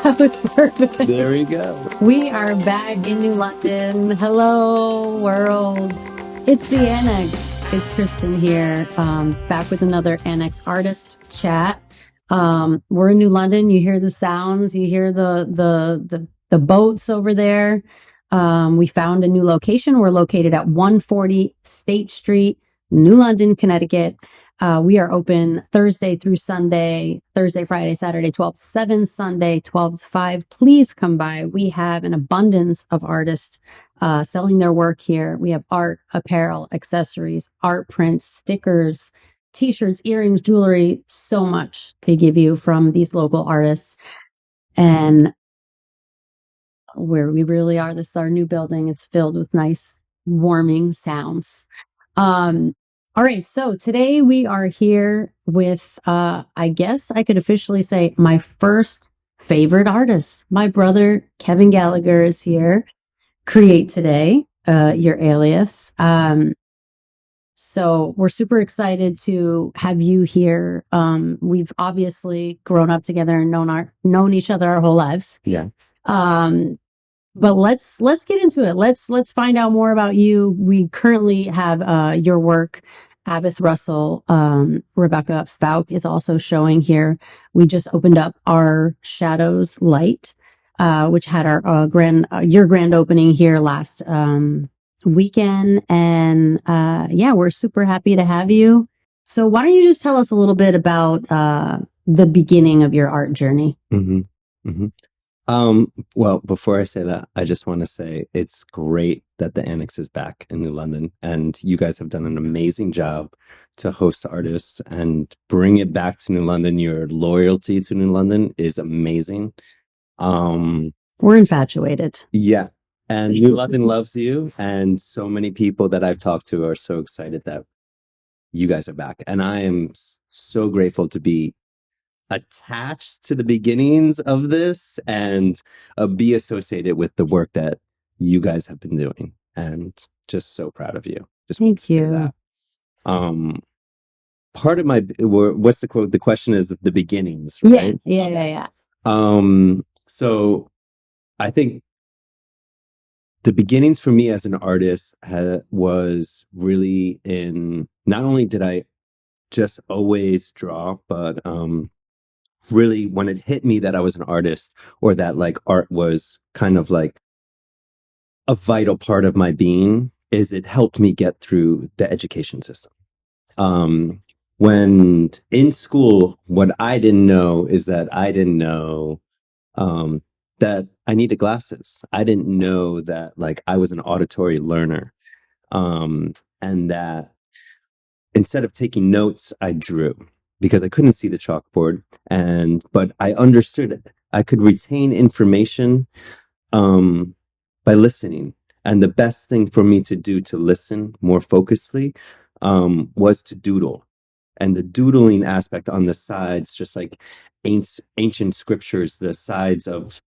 That was perfect. There we go. We are back in New London. Hello, world. It's the Annex. It's Cristin here, back with another Annex artist chat. We're in New London. You hear the sounds. You hear the boats over there. We found a new location. We're located at 140 State Street, New London, Connecticut. We are open Thursday through Sunday, Thursday, Friday, Saturday, 12 to 7, Sunday, 12 to 5. Please come by. We have an abundance of artists selling their work here. We have art, apparel, accessories, art prints, stickers, t-shirts, earrings, jewelry, so much they give you from these local artists. And where we really are, this is our new building. It's filled with nice, warming sounds. All right, so today we are here with, I guess I could officially say my first favorite artist. My brother, Kevin Gallagher, is here. Kreatetoday, your alias. So we're super excited to have you here. We've obviously grown up together and known each other our whole lives. Yeah. But let's get into it. Let's find out more about you. We currently have your work. Abith Russell, Rebecca Faulk is also showing here. We just opened up our Shadows Light, which had our your grand opening here last weekend, and yeah, we're super happy to have you. So why don't you just tell us a little bit about the beginning of your art journey? Mm-hmm. Mm-hmm. Well, before I say that, I just want to say it's great that the Annex is back in New London, and you guys have done an amazing job to host artists and bring it back to New London. Your loyalty to New London is amazing. We're infatuated. Yeah. And New London loves you, and so many people that I've talked to are so excited that you guys are back. And I am so grateful to be attached to the beginnings of this and be associated with the work that you guys have been doing, and just so proud of you. Just want to say that. Part of my what's the quote? The question is the beginnings, right? Yeah. So I think the beginnings for me as an artist was really in, not only did I just always draw, but really when it hit me that I was an artist, or that like art was kind of like a vital part of my being, is it helped me get through the education system. When in school, what I didn't know is that I didn't know that I needed glasses. I didn't know that like I was an auditory learner, and that instead of taking notes, I drew, because I couldn't see the chalkboard, but I understood I could retain information by listening. And the best thing for me to do to listen more focusedly was to doodle. And the doodling aspect on the sides, just like ancient scriptures, the sides of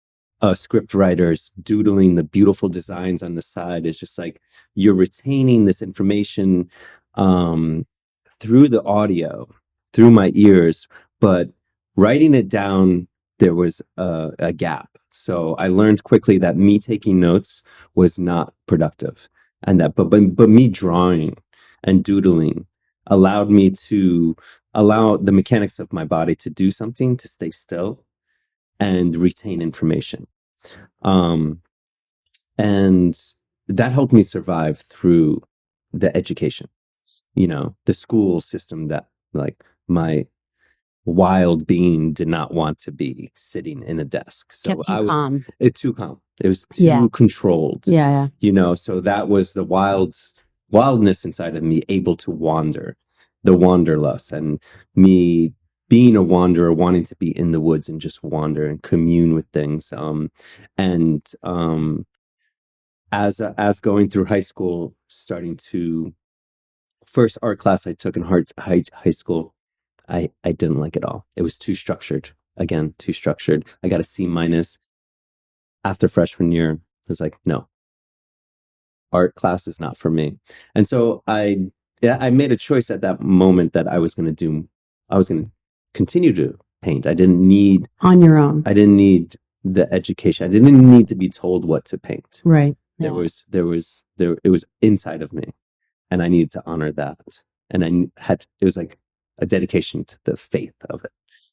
script writers doodling the beautiful designs on the side, is just like you're retaining this information through the audio, through my ears, but writing it down, there was a gap. So I learned quickly that me taking notes was not productive, and that but me drawing and doodling allowed me to allow the mechanics of my body to do something, to stay still and retain information. And that helped me survive through the education, the school system that like my wild being did not want to be sitting in a desk. So Kept you calm. Too calm. It was too controlled. Yeah. So that was the wildness inside of me, able to wander, the wanderlust, and me being a wanderer, wanting to be in the woods and just wander and commune with things. As going through high school, starting to first art class I took in high school, I didn't like it all. It was too structured. Again, too structured. I got a C-. After freshman year. I was like, no, art class is not for me. And so I made a choice at that moment that I was going to continue to paint. I didn't need on your own. I didn't need the education. I didn't need to be told what to paint. Right. There Yeah. it was inside of me, and I needed to honor that. And it was like a dedication to the faith of it,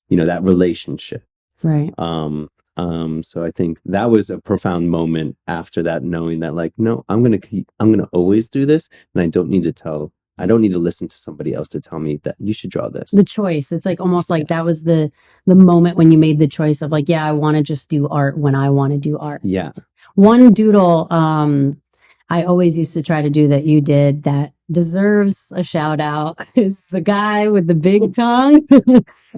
that relationship. Right. So I think that was a profound moment after that, knowing that like, no, I'm going to always do this. And I don't need to listen to somebody else to tell me that you should draw this. The choice. It's like almost like that was the moment when you made the choice of like, yeah, I want to just do art when I want to do art. Yeah. One doodle, I always used to try to do that you did that deserves a shout out is the guy with the big tongue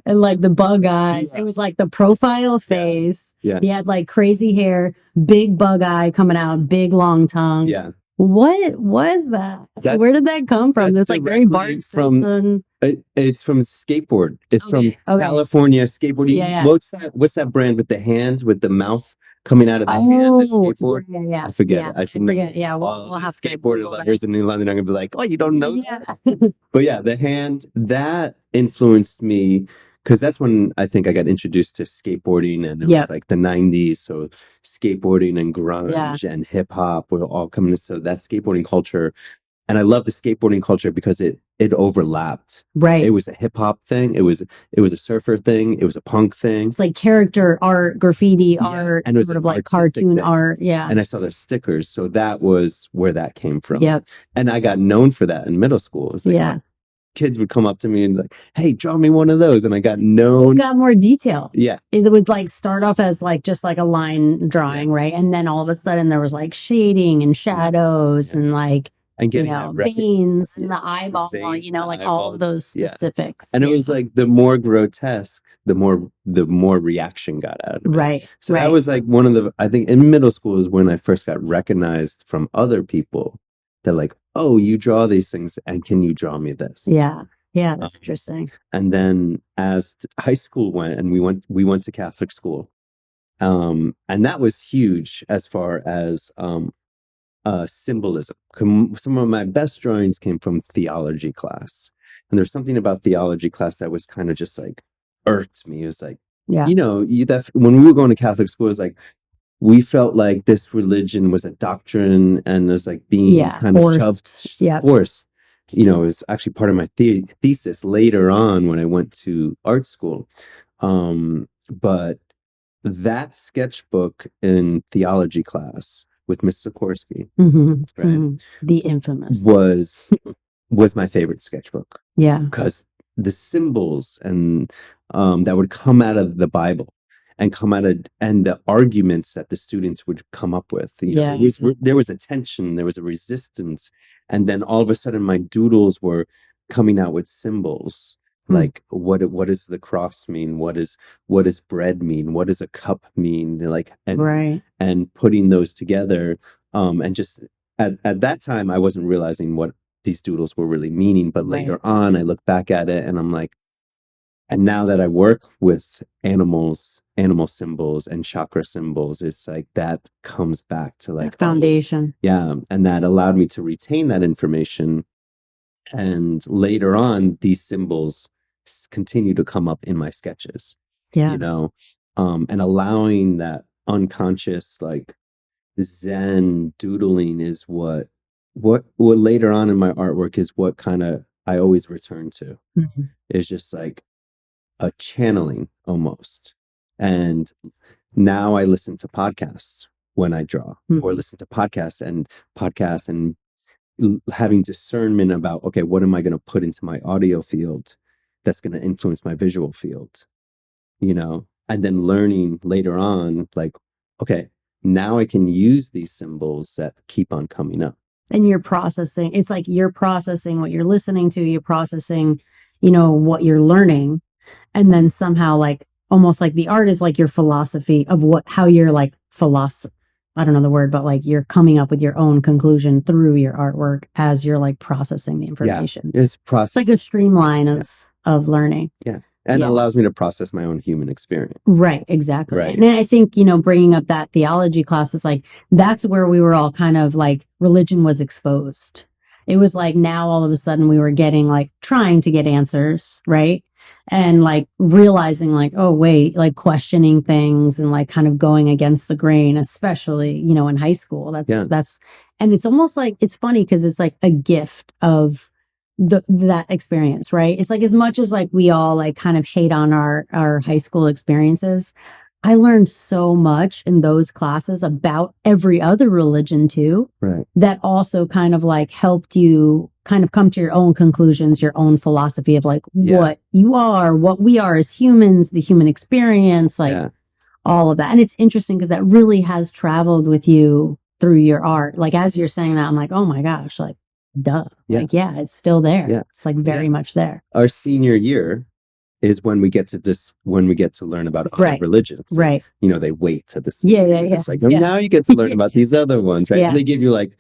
and like the bug eyes. Yeah. It was like the profile face. Yeah. He had like crazy hair, big bug eye coming out, big long tongue. Yeah. What was that? Where did that come from? There's like very Bart Simpson. It's from skateboard. It's from California skateboarding. Yeah. What's that brand with the hand with the mouth coming out of the hand? The skateboard. Yeah. I forget. I forget. Yeah, we'll have to skateboard. Here's in New London. I'm gonna be like, oh, you don't know that? But yeah, the hand that influenced me. Because that's when I think I got introduced to skateboarding, and it was like the 90s. So skateboarding and grunge and hip hop were all coming. So that skateboarding culture, and I love the skateboarding culture because it overlapped. Right. It was a hip hop thing. It was a surfer thing. It was a punk thing. It's like character art, graffiti art, and it was sort of like cartoon art. Yeah. And I saw their stickers. So that was where that came from. Yep. And I got known for that in middle school. It was like, kids would come up to me and like, hey, draw me one of those. And I got known. Got more detail. Yeah. It would like start off as like just like a line drawing, right? And then all of a sudden there was like shading and shadows and like, and getting veins and the eyeball, like all of those specifics. And it was like the more grotesque, the more reaction got out of it. Right. So that was like one of the, I think in middle school is when I first got recognized from other people. They're like, oh, you draw these things, and can you draw me this? Yeah. Yeah, that's interesting. And then as high school went, and we went to Catholic school, and that was huge as far as symbolism. Some of my best drawings came from theology class, and there's something about theology class that was kind of just like irked me. It was like, when we were going to Catholic school, it was like, we felt like this religion was a doctrine and there's like being kind of forced. It was actually part of my thesis later on when I went to art school. But that sketchbook in theology class with Miss Sikorsky, the infamous, was my favorite sketchbook. Yeah. Because the symbols and that would come out of the Bible. And and the arguments that the students would come up with. There was a tension, there was a resistance, and then all of a sudden, my doodles were coming out with symbols like what does the cross mean? What does bread mean? What does a cup mean? And putting those together, and just at that time, I wasn't realizing what these doodles were really meaning. But later on, I look back at it, and I'm like. And now that I work with animal symbols and chakra symbols, it's like that comes back to like foundation. And that allowed me to retain that information. And later on, these symbols continue to come up in my sketches. And allowing that unconscious, like Zen doodling is what later on in my artwork is what kind of I always return to. It's just like a channeling almost. And now I listen to podcasts when I draw or listen to podcasts and having discernment about, okay, what am I going to put into my audio field that's going to influence my visual field, and then learning later on, like, okay, now I can use these symbols that keep on coming up. And you're processing, it's like you're processing what you're listening to, you're processing, what you're learning. And then somehow like almost like the art is like your philosophy of how you're like I don't know the word, but like you're coming up with your own conclusion through your artwork as you're like processing the information. It's process. It's like a streamline of learning. Yeah. And it allows me to process my own human experience. Right. Exactly. Right. And I think, bringing up that theology class is like, that's where we were all kind of like religion was exposed. It was like now all of a sudden we were getting like trying to get answers, right? and like realizing like, oh wait, like questioning things and like kind of going against the grain, especially, you know, in high school. That's and it's almost like it's funny because it's like a gift of that experience, right? It's like as much as like we all like kind of hate on our high school experiences, I learned so much in those classes about every other religion too. Right. That also kind of like helped you kind of come to your own conclusions, your own philosophy of like what you are, what we are as humans, the human experience, like all of that. And it's interesting because that really has traveled with you through your art. Like as you're saying that, I'm like, oh my gosh, like duh. Yeah. Like, yeah, it's still there. Yeah. It's like very much there. Our senior year is when we get to learn about other religions. Right. You know, they wait to the Yeah. It's like, now you get to learn about these other ones, right? Yeah. And they give you like,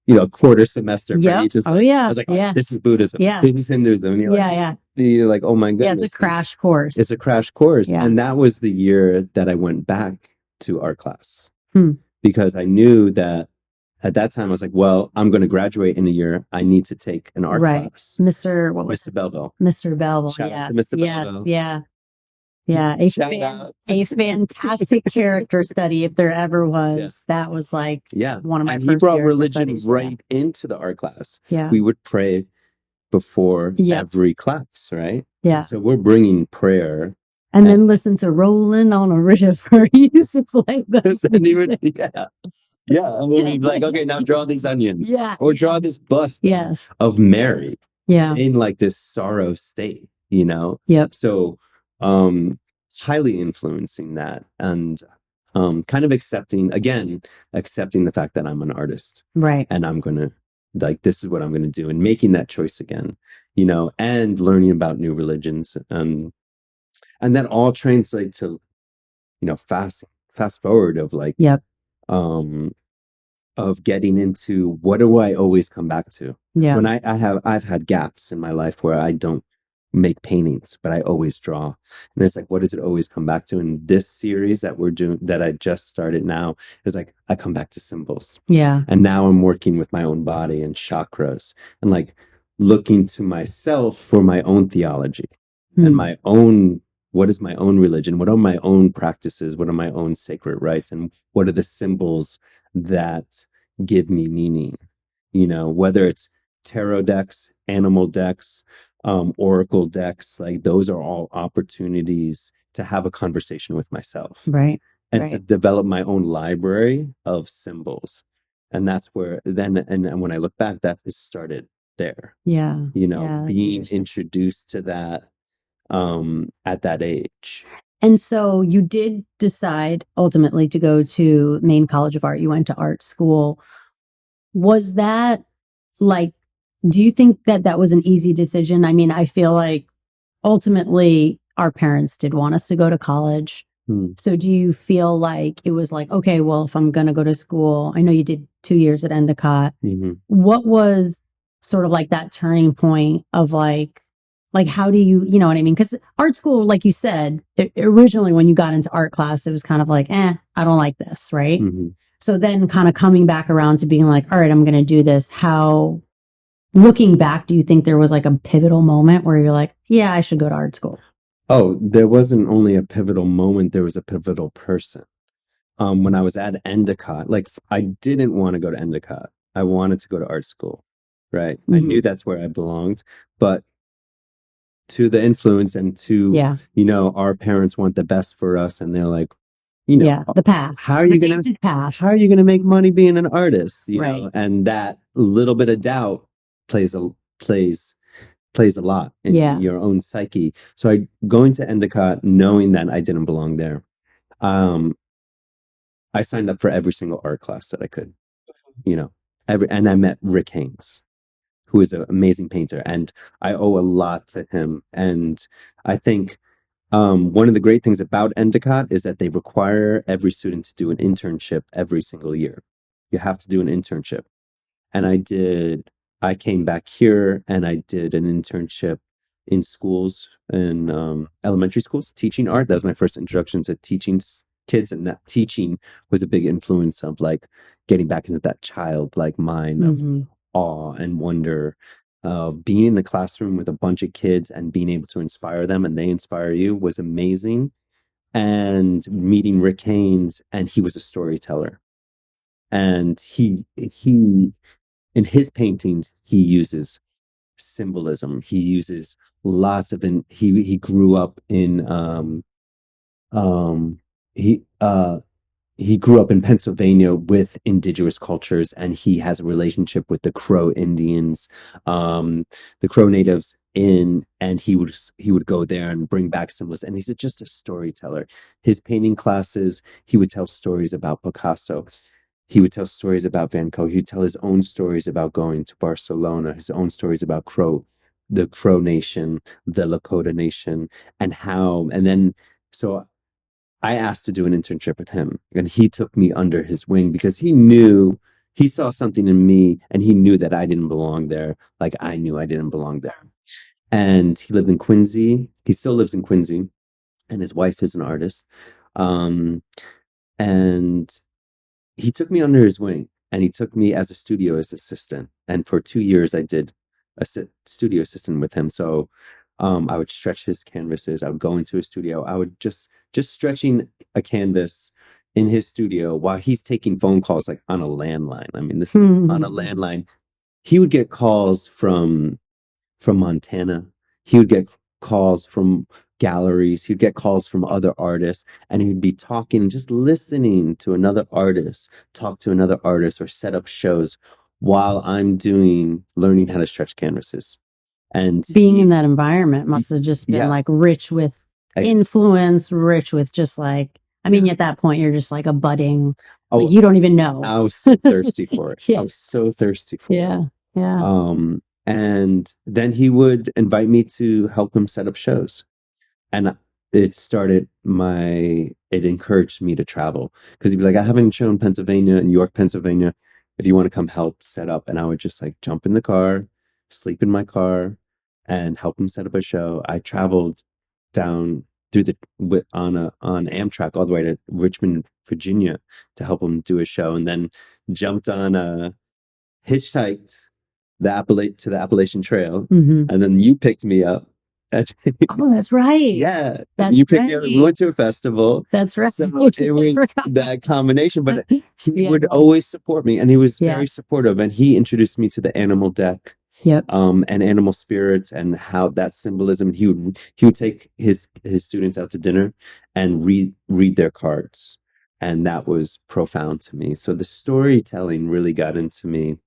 you know, a quarter semester for each. It's like, I was like, this is Buddhism. Yeah. This is Hinduism. And you're like, oh my goodness. Yeah, it's a crash course. It's a crash course. Yeah. And that was the year that I went back to art class because I knew that at that time I was like, well, I'm going to graduate in a year. I need to take an art class. Mr. Belleville. Mr. Belleville. Shout out to Mr. Belleville. Yeah. A fantastic character study if there ever was. That was like one of my first. He brought religion right into the art class. Yeah. We would pray before every class, right? Yeah. So we're bringing prayer. And then listen to Rolling on a River. He used to play that. And then we'd be like, okay, now draw these onions. Yeah. Or draw this bust of Mary. Yeah. In like this sorrow state, you know? Yep. So highly influencing that and kind of accepting the fact that I'm an artist. Right. And I'm going to like, this is what I'm going to do and making that choice again, you know, and learning about new religions. And that all translates to, you know, fast forward of like, of getting into what do I always come back to? Yeah. When I've had gaps in my life where I don't make paintings, but I always draw. And it's like, what does it always come back to? And this series that we're doing, that I just started now, is like, I come back to symbols. Yeah. And now I'm working with my own body and chakras and like looking to myself for my own theology and my own, what is my own religion? What are my own practices? What are my own sacred rites? And what are the symbols that give me meaning? You know, whether it's tarot decks, animal decks, oracle decks, like those are all opportunities to have a conversation with myself. Right. And to develop my own library of symbols. And that's where then, and when I look back, that is started there. Yeah. You know, being introduced to that at that age. And so you did decide ultimately to go to Maine College of Art. You went to art school. Was that like, do you think that that was an easy decision? I mean, I feel like ultimately our parents did want us to go to college. So do you feel like it was like, okay, well, if I'm going to go to school, I know you did 2 years at Endicott. What was sort of like that turning point of like how do you know what I mean? Because art school, like you said, originally when you got into art class, it was kind of like, I don't like this, right? So then kind of coming back around to being like, all right, I'm going to do this. How, looking back, do you think there was like a pivotal moment where you're like, yeah, I should go to art school? Oh, there wasn't only a pivotal moment, there was a pivotal person. When I was at Endicott, like I didn't want to go to Endicott. I wanted to go to art school, right? I knew that's where I belonged, but to the influence and to, you know, our parents want the best for us. And they're like, you know, the path. How are you going to make money being an artist? You know, and that little bit of doubt plays a lot in your own psyche. So going to Endicott, knowing that I didn't belong there, I signed up for every single art class that I could, you know, and I met Rick Haynes, who is an amazing painter, and I owe a lot to him. And I think one of the great things about Endicott is that they require every student to do an internship every single year. You have to do an internship. And I came back here and I did an internship in schools, in elementary schools, teaching art. That was my first introduction to teaching kids. And that teaching was a big influence of like getting back into that childlike mind of awe and wonder. being in a classroom with a bunch of kids and being able to inspire them and they inspire you was amazing. And meeting Rick Haynes, and he was a storyteller. And he in his paintings, he uses symbolism. He uses lots of he grew up in um he uh he grew up in Pennsylvania with indigenous cultures, and he has a relationship with the Crow Indians, the Crow natives and he would go there and bring back symbols. And he's just a storyteller. His painting classes, he would tell stories about Picasso. He would tell stories about Van Gogh. He'd tell his own stories about going to Barcelona, his own stories about the Crow Nation, the Lakota Nation, and then so I asked to do an internship with him, and he took me under his wing because he saw something in me, and he knew that I didn't belong there, like I knew I didn't belong there. And he lived in Quincy. He still lives in Quincy, and his wife is an artist. Um, and he took me under his wing, and he took me as a studio assistant. And for 2 years, I did studio assistant with him. So I would stretch his canvases. I would go into his studio. I would just stretching a canvas in his studio while he's taking phone calls like on a landline. I mean, this on a landline. He would get calls from Montana. He would get calls from galleries. He'd get calls from other artists, and he'd be talking, just listening to another artist, talk to another artist, or set up shows while I'm learning how to stretch canvases. And being in that environment must have just been like rich with influence, rich with just like, I mean, at that point, you're just like a budding, like you don't even know. I was so thirsty for it. I was so thirsty for it. Yeah. And then he would invite me to help him set up shows. And it encouraged me to travel because he'd be like, I haven't shown Pennsylvania and York, Pennsylvania. If you want to come help set up. And I would just like jump in the car, sleep in my car, and help him set up a show. I traveled down on Amtrak all the way to Richmond, Virginia to help him do a show, and then jumped on hitchhiked to the Appalachian Trail, and then you picked me up. Oh, that's right. Yeah, you picked me up. We went to a festival. That's right. So it was that combination, but he would always support me, and he was very supportive. And he introduced me to the animal deck, and animal spirits, and how that symbolism. He would take his students out to dinner and read their cards, and that was profound to me. So the storytelling really got into me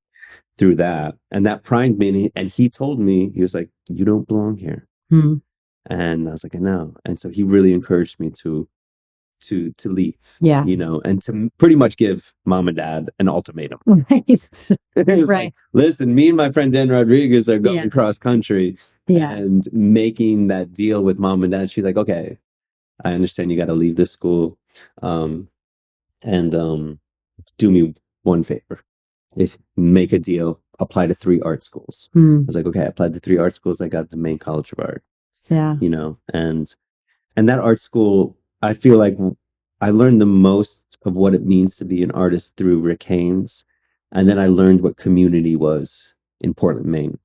through that, and that primed me. And he told me, he was like, "You don't belong here." And I was like, I know. And so he really encouraged me to leave, and to pretty much give mom and dad an ultimatum. Right. Like, listen, me and my friend Dan Rodriguez are going cross country and making that deal with mom and dad. She's like, okay, I understand you got to leave this school, and do me one favor. Make a deal, apply to 3 art schools. I was like, okay, I applied to 3 art schools. I got the Maine College of Art. And that art school, I feel like I learned the most of what it means to be an artist through Rick Haynes. And then I learned what community was in Portland, Maine.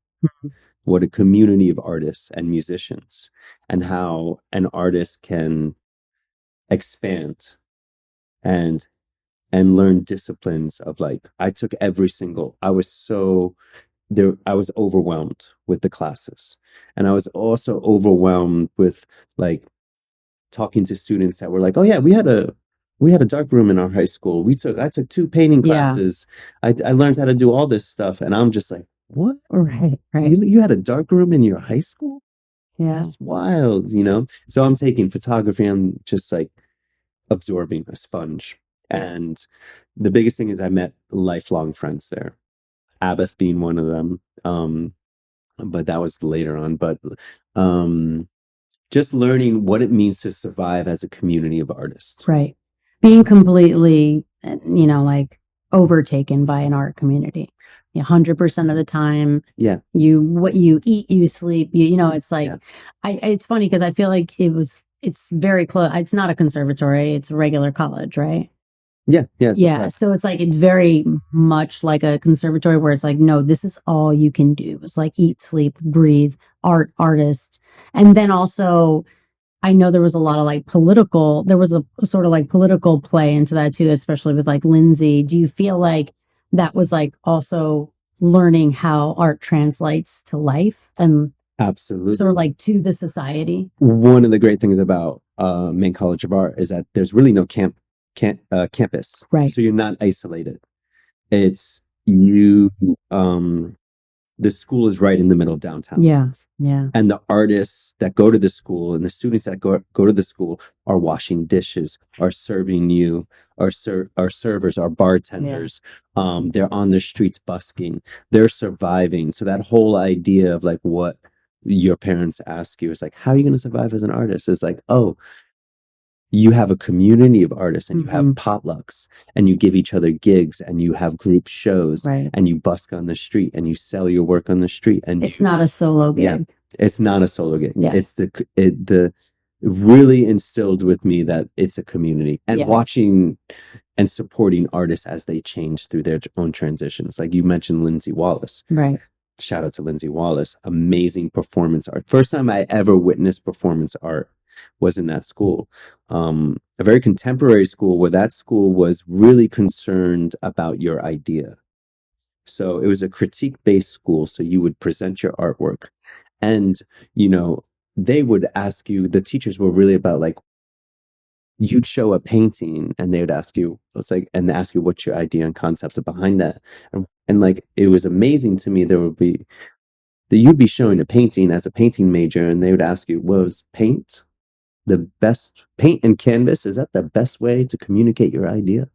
What a community of artists and musicians, and how an artist can expand and learn disciplines of like, I was overwhelmed with the classes. And I was also overwhelmed with like talking to students that were like, oh yeah, we had a dark room in our high school. I took 2 painting classes. I learned how to do all this stuff. And I'm just like, what? Right. You had a dark room in your high school? Yeah. That's wild, So I'm taking photography. I'm just like absorbing a sponge. And the biggest thing is I met lifelong friends there. Abbott being one of them. But that was later on. But just learning what it means to survive as a community of artists. Right. Being completely, like overtaken by an art community. 100% of the time. Yeah. What you eat, you sleep, it's like, it's funny because I feel like it's very close. It's not a conservatory. It's a regular college, right? Yeah, it's a Yeah. prep. So it's like, it's very much like a conservatory where it's like, no, this is all you can do. It's like eat, sleep, breathe, artist. And then also, I know there was a lot of like there was a sort of like political play into that too, especially with like Lindsay. Do you feel like that was like also learning how art translates to life and Absolutely. sort of like to the society? One of the great things about Maine College of Art is that there's really no campus. Right. So you're not isolated. It's you, the school is right in the middle of downtown. Yeah. Yeah. And the artists that go to the school and the students that go to the school are washing dishes, are serving you, are servers, are bartenders. They're on the streets busking. They're surviving. So that whole idea of like what your parents ask you is like, how are you going to survive as an artist? It's like, oh, you have a community of artists and you have potlucks and you give each other gigs and you have group shows and you busk on the street and you sell your work on the street. And it's not a solo gig. Yeah, it's not a solo gig. Yeah. It's the really instilled with me that it's a community and watching and supporting artists as they change through their own transitions. Like you mentioned Lindsay Wallace. Right. Shout out to Lindsay Wallace. Amazing performance art. First time I ever witnessed performance art was in that school. A very contemporary school where that school was really concerned about your idea. So it was a critique-based school. So you would present your artwork and, you know, they would ask you, the teachers were really about like, you'd show a painting and they would ask you, it's like, and ask you what's your idea and concept behind that. And like, it was amazing to me. There would be that you'd be showing a painting as a painting major and they would ask you, was paint the best paint and canvas? Is that the best way to communicate your idea?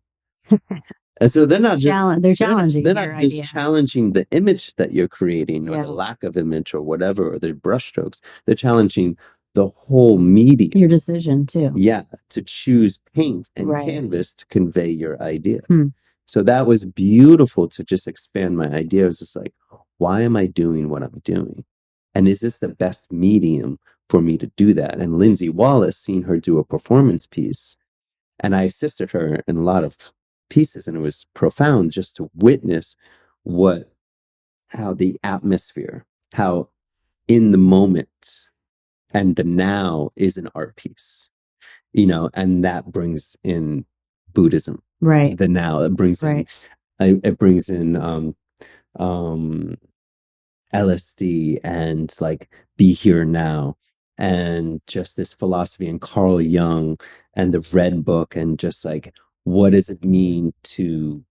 And so they're not just they're challenging they're your not idea. just challenging the image that you're creating or the lack of image or whatever, or the brushstrokes. They're challenging the whole medium. Your decision too. Yeah, to choose paint and canvas to convey your idea. So that was beautiful to just expand my idea. It was just like, why am I doing what I'm doing? And is this the best medium for me to do that? And Lindsay Wallace, seeing her do a performance piece, and I assisted her in a lot of pieces, and it was profound just to witness how the atmosphere, how in the moment and the now is an art piece, you know, and that brings in Buddhism, right? The now, it brings in, it brings in LSD and like be here now, and just this philosophy and Carl Jung and the Red Book, and just like what does it mean to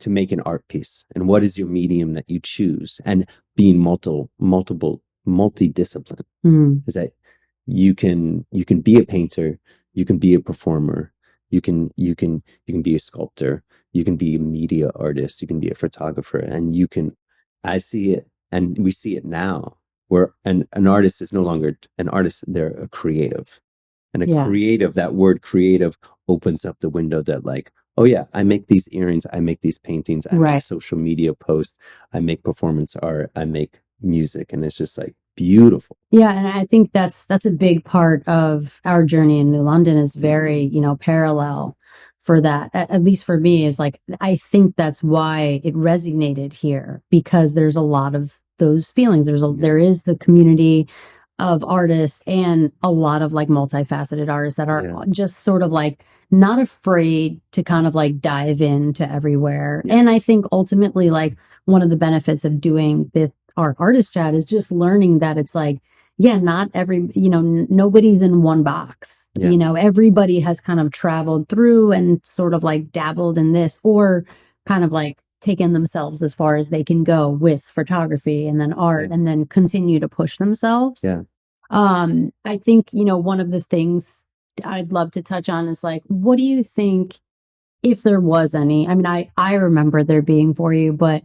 make an art piece, and what is your medium that you choose, and being multidiscipline is that you can be a painter, you can be a performer, you can be a sculptor, you can be a media artist, you can be a photographer, and I see it, and we see it now, where an artist is no longer an artist, they're a creative. And creative, that word creative opens up the window that like, oh yeah, I make these earrings, I make these paintings, I make social media posts, I make performance art, I make music, and it's just like beautiful. Yeah, and I think that's a big part of our journey in New London, is very, you know, parallel for that. At least for me, is like, I think that's why it resonated here, because there's a lot of those feelings. There is the community of artists and a lot of like multifaceted artists that are just sort of like not afraid to kind of like dive into everywhere. And I think ultimately, like, one of the benefits of doing this artist chat is just learning that it's like, not every, you know, nobody's in one box. You know, everybody has kind of traveled through and sort of like dabbled in this, or kind of like taken themselves as far as they can go with photography and then art, and then continue to push themselves. I think, you know, one of the things I'd love to touch on is like, what do you think, if there was any, I mean, I remember there being for you, but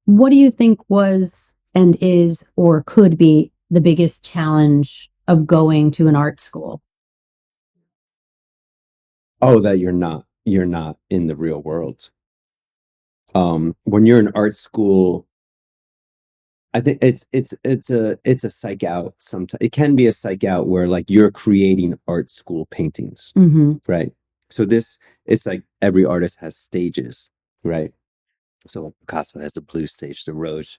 what do you think was and is or could be the biggest challenge of going to an art school? Oh, that you're not in the real world. When you're in art school, I think it's a psych out. Sometimes it can be a psych out where like you're creating art school paintings, right? So this, it's like every artist has stages, right? So like Picasso has the blue stage, the rose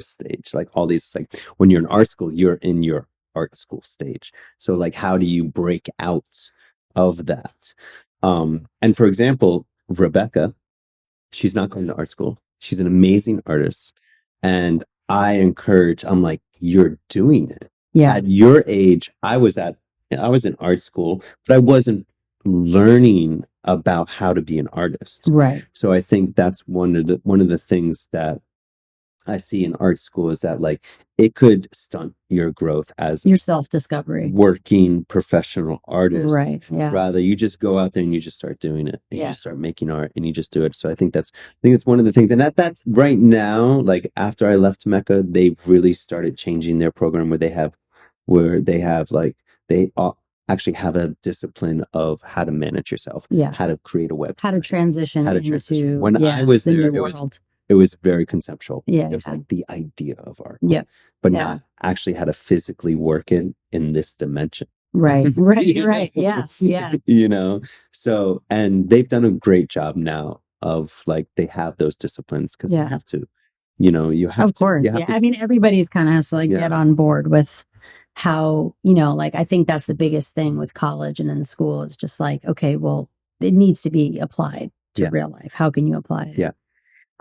stage, like all these, like when you're in art school, you're in your art school stage. So like, how do you break out of that? And for example, Rebecca, she's not going to art school. She's an amazing artist. And I'm like, you're doing it. Yeah. At your age, I was in art school, but I wasn't learning about how to be an artist. Right. So I think that's one of the things that I see in art school is that like it could stunt your growth as Your self-discovery. working professional artist. Right. Yeah. Rather, you just go out there and you just start doing it. And Yeah. you just start making art and you just do it. So I think that's one of the things. And that's right now, like after I left Mecca, they really started changing their program where they have like actually have a discipline of how to manage yourself, Yeah. how to create a website, How to transition into When I was the there, new world. it was very conceptual. Yeah. It was like the idea of art. Yeah. But Yeah. not actually how to physically work in this dimension. Right. Right. Yeah. Yeah. You know, so, and they've done a great job now of like, they have those disciplines because Yeah. you have to, you have Of course. you have Yeah. to, I mean, everybody's kind of has to like Yeah. get on board with how, like, I think that's the biggest thing with college and in school is just like, okay, well, it needs to be applied to Yeah. real life. How can you apply it? Yeah.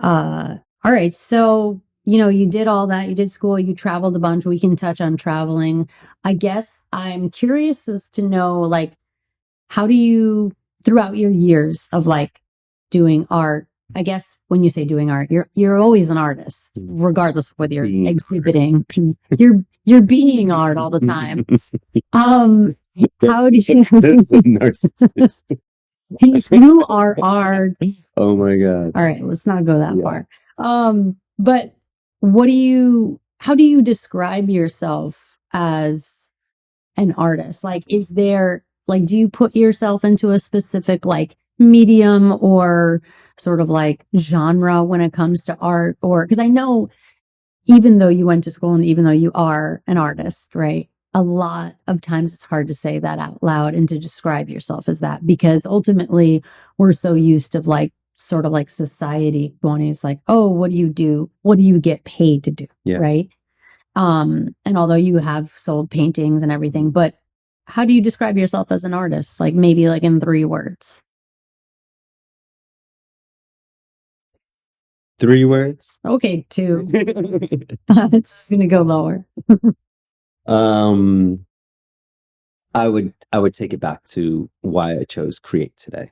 All right. So, you did all that. You did school. You traveled a bunch. We can touch on traveling. I guess I'm curious as to know, like, how do you, throughout your years of like doing art, I guess when you say doing art, you're always an artist, regardless of whether you're Being exhibiting. You're being art all the time. How do you? Narcissist. You are art. Oh my God. All right, let's not go that Yeah. far. But how do you describe yourself as an artist? Like, do you put yourself into a specific like medium or sort of like genre when it comes to art? Or, because I know even though you went to school and even though you are an artist, right? A lot of times it's hard to say that out loud and to describe yourself as that because ultimately we're so used to like sort of like society wanting, it's like, oh, what do you do? What do you get paid to do? Yeah. Right. And although you have sold paintings and everything, but how do you describe yourself as an artist? Like maybe like in 3 words. 3 words. Okay, 2. It's gonna go lower. I would take it back to why I chose Create Today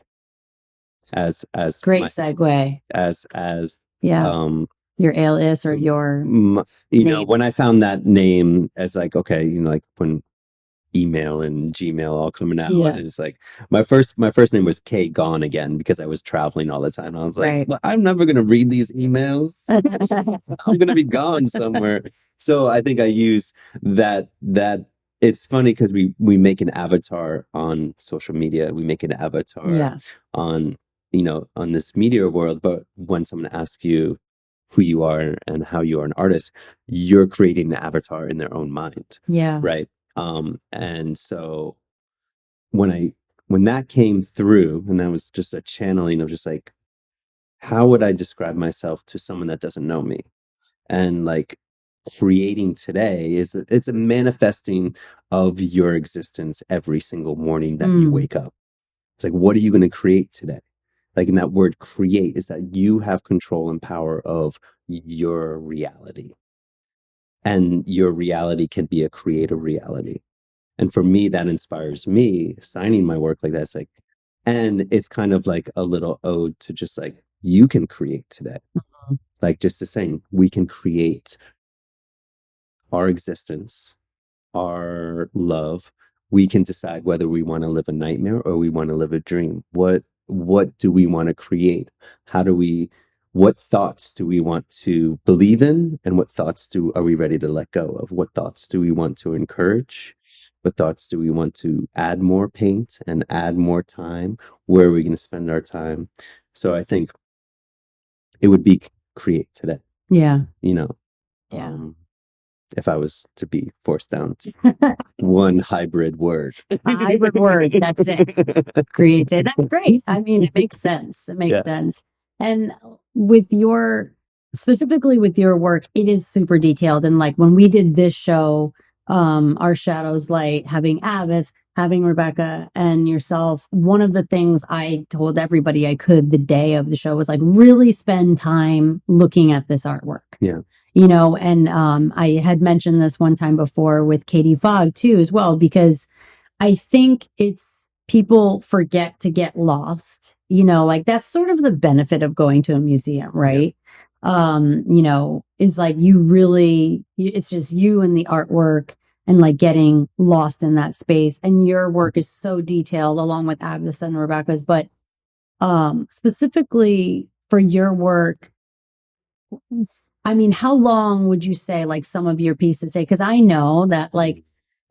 as Great segue. as Yeah. Your alias or your name. when I found that name as like, okay, like when email and Gmail all coming out, Yeah. and it's like my first name was K Gone Again because I was traveling all the time. I was like, Right. well, I'm never gonna read these emails. I'm gonna be gone somewhere. So I think I use that. It's funny because we make an avatar on social media. We make an avatar Yeah. on on this media world. But when someone asks you who you are and how you are an artist, you're creating the avatar in their own mind. Yeah. Right. And so when that came through, and that was just a channeling of just like, how would I describe myself to someone that doesn't know me? And like creating today it's a manifesting of your existence every single morning that you wake up. It's like, what are you going to create today? Like in that word create is that you have control and power of your reality. And your reality can be a creative reality. And for me, that inspires me signing my work like that. It's like, and it's kind of like a little ode to just like, you can create today. Mhm. Like just to saying, we can create our existence, our love. We can decide whether we want to live a nightmare or we want to live a dream. What do we want to create? What thoughts do we want to believe in? And what thoughts are we ready to let go of? What thoughts do we want to encourage? What thoughts do we want to add more paint and add more time? Where are we going to spend our time? So I think it would be create today. Yeah. Yeah. if I was to be forced down to one hybrid word. A hybrid word. That's it. Creative. That's great. I mean, it makes sense. It makes Yeah. sense. And with your, specifically with your work, it is super detailed. And like when we did this show, Our Shadows Light, having Avis, having Rebecca and yourself, one of the things I told everybody I could the day of the show was like, really spend time looking at this artwork. Yeah. You know, and I had mentioned this one time before with Katie Fogg too, as well, because I think it's people forget to get lost. You know, like that's sort of the benefit of going to a museum, right? You know, is like you really, it's just you and the artwork and like getting lost in that space. And your work is so detailed along with Agnes and Rebecca's, but specifically for your work, I mean, how long would you say like some of your pieces take? Because I know that like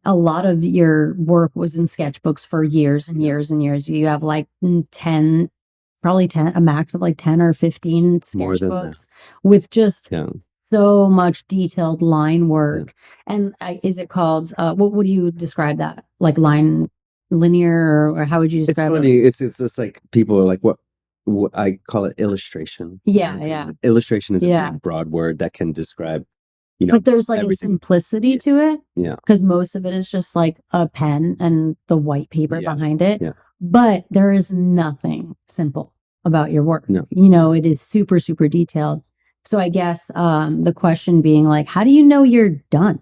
a lot of your work was in sketchbooks for years and years and years. You have like 10, probably 10, a max of like 10 or 15 More than that. sketchbooks with just Yeah. so much detailed line work. And is it called, what would you describe that? Like linear, or how would you It's describe it? funny. It's just like people are like, what I call it illustration. Yeah, You know, 'cause yeah. illustration is a Yeah. big, broad word that can describe, you know, But there's like a everything. simplicity to it Yeah. because most of it is just like a pen and the white paper Yeah. behind it. Yeah. But there is nothing simple about your work. No. You know, it is super, super detailed. So I guess the question being like, how do you know you're done?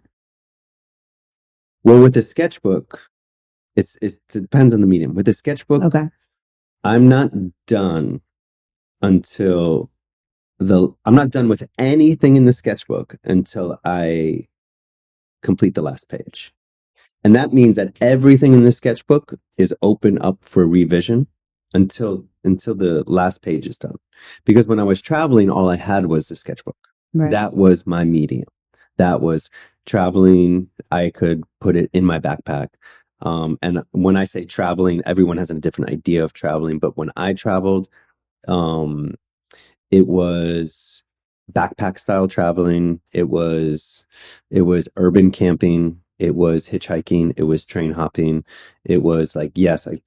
Well, with a sketchbook, it depends on the medium. With a sketchbook, Okay. I'm not done until I'm not done with anything in the sketchbook until I complete the last page. And that means that everything in the sketchbook is open up for revision until the last page is done. Because when I was traveling, all I had was the sketchbook. Right. That was my medium. That was traveling. I could put it in my backpack. And when I say traveling, everyone has a different idea of traveling. But when I traveled, it was backpack style traveling. It was urban camping. It was hitchhiking. It was train hopping. It was like, yes, I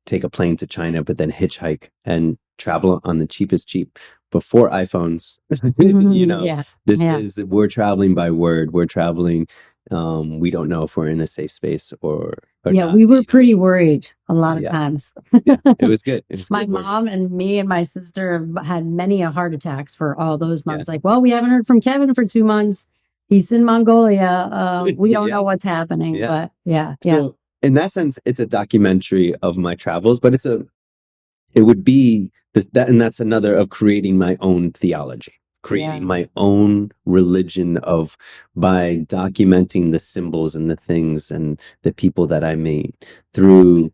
take a plane to China, but then hitchhike and travel on the cheapest cheap before iPhones. You know, Yeah. this Yeah. is, we're traveling by word. We're traveling. We don't know if we're in a safe space or Yeah, not, we were you know. pretty worried a lot of Yeah. times. Yeah, it was good. It was My good work. mom and me and my sister had many a heart attacks for all those months. Yeah. Like, well, we haven't heard from Kevin for 2 months. He's in Mongolia. We don't Yeah. know what's happening, Yeah. but yeah. So in that sense, it's a documentary of my travels, but it would be that, and that's another of creating my own theology, creating my own religion by documenting the symbols and the things and the people that I made through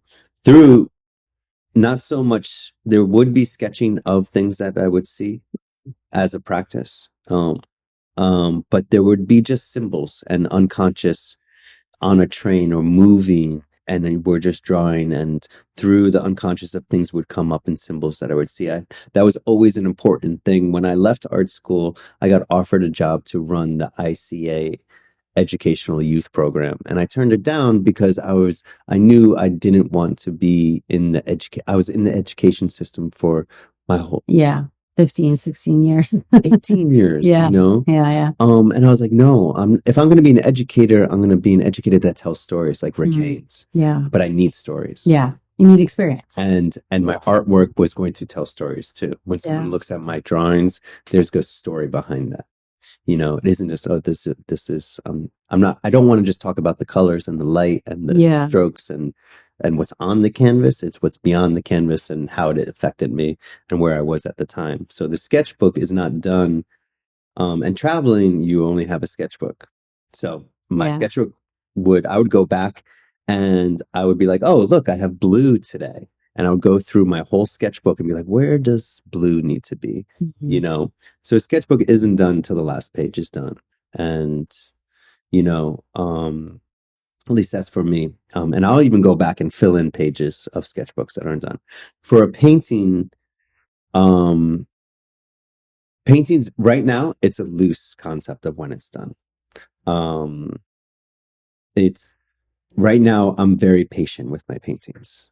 not so much, there would be sketching of things that I would see as a practice. But there would be just symbols and unconscious on a train or moving, and then we're just drawing, and through the unconscious of things would come up in symbols that I would see. That was always an important thing. When I left art school, I got offered a job to run the ICA educational youth program, and I turned it down because I knew I didn't want to be in I was in the education system for my whole 15, 16 years. 18 years, Yeah. you know? Yeah. And I was like, no, if I'm going to be an educator, I'm going to be an educator that tells stories like Rick Haynes. Yeah. But I need stories. Yeah. You need experience. And my artwork was going to tell stories too. When someone looks at my drawings, there's a story behind that. You know, it isn't just, oh, this is, I don't want to just talk about the colors and the light and the strokes and what's on the canvas. It's what's beyond the canvas and how it affected me and where I was at the time. So the sketchbook is not done. And traveling, you only have a sketchbook. So my sketchbook I would go back and I would be like, oh, look, I have blue today. And I would go through my whole sketchbook and be like, where does blue need to be? You know, so a sketchbook isn't done until the last page is done. And, you know, at least that's for me. And I'll even go back and fill in pages of sketchbooks that aren't done. For a painting, paintings right now, it's a loose concept of when it's done. It's right now I'm very patient with my paintings.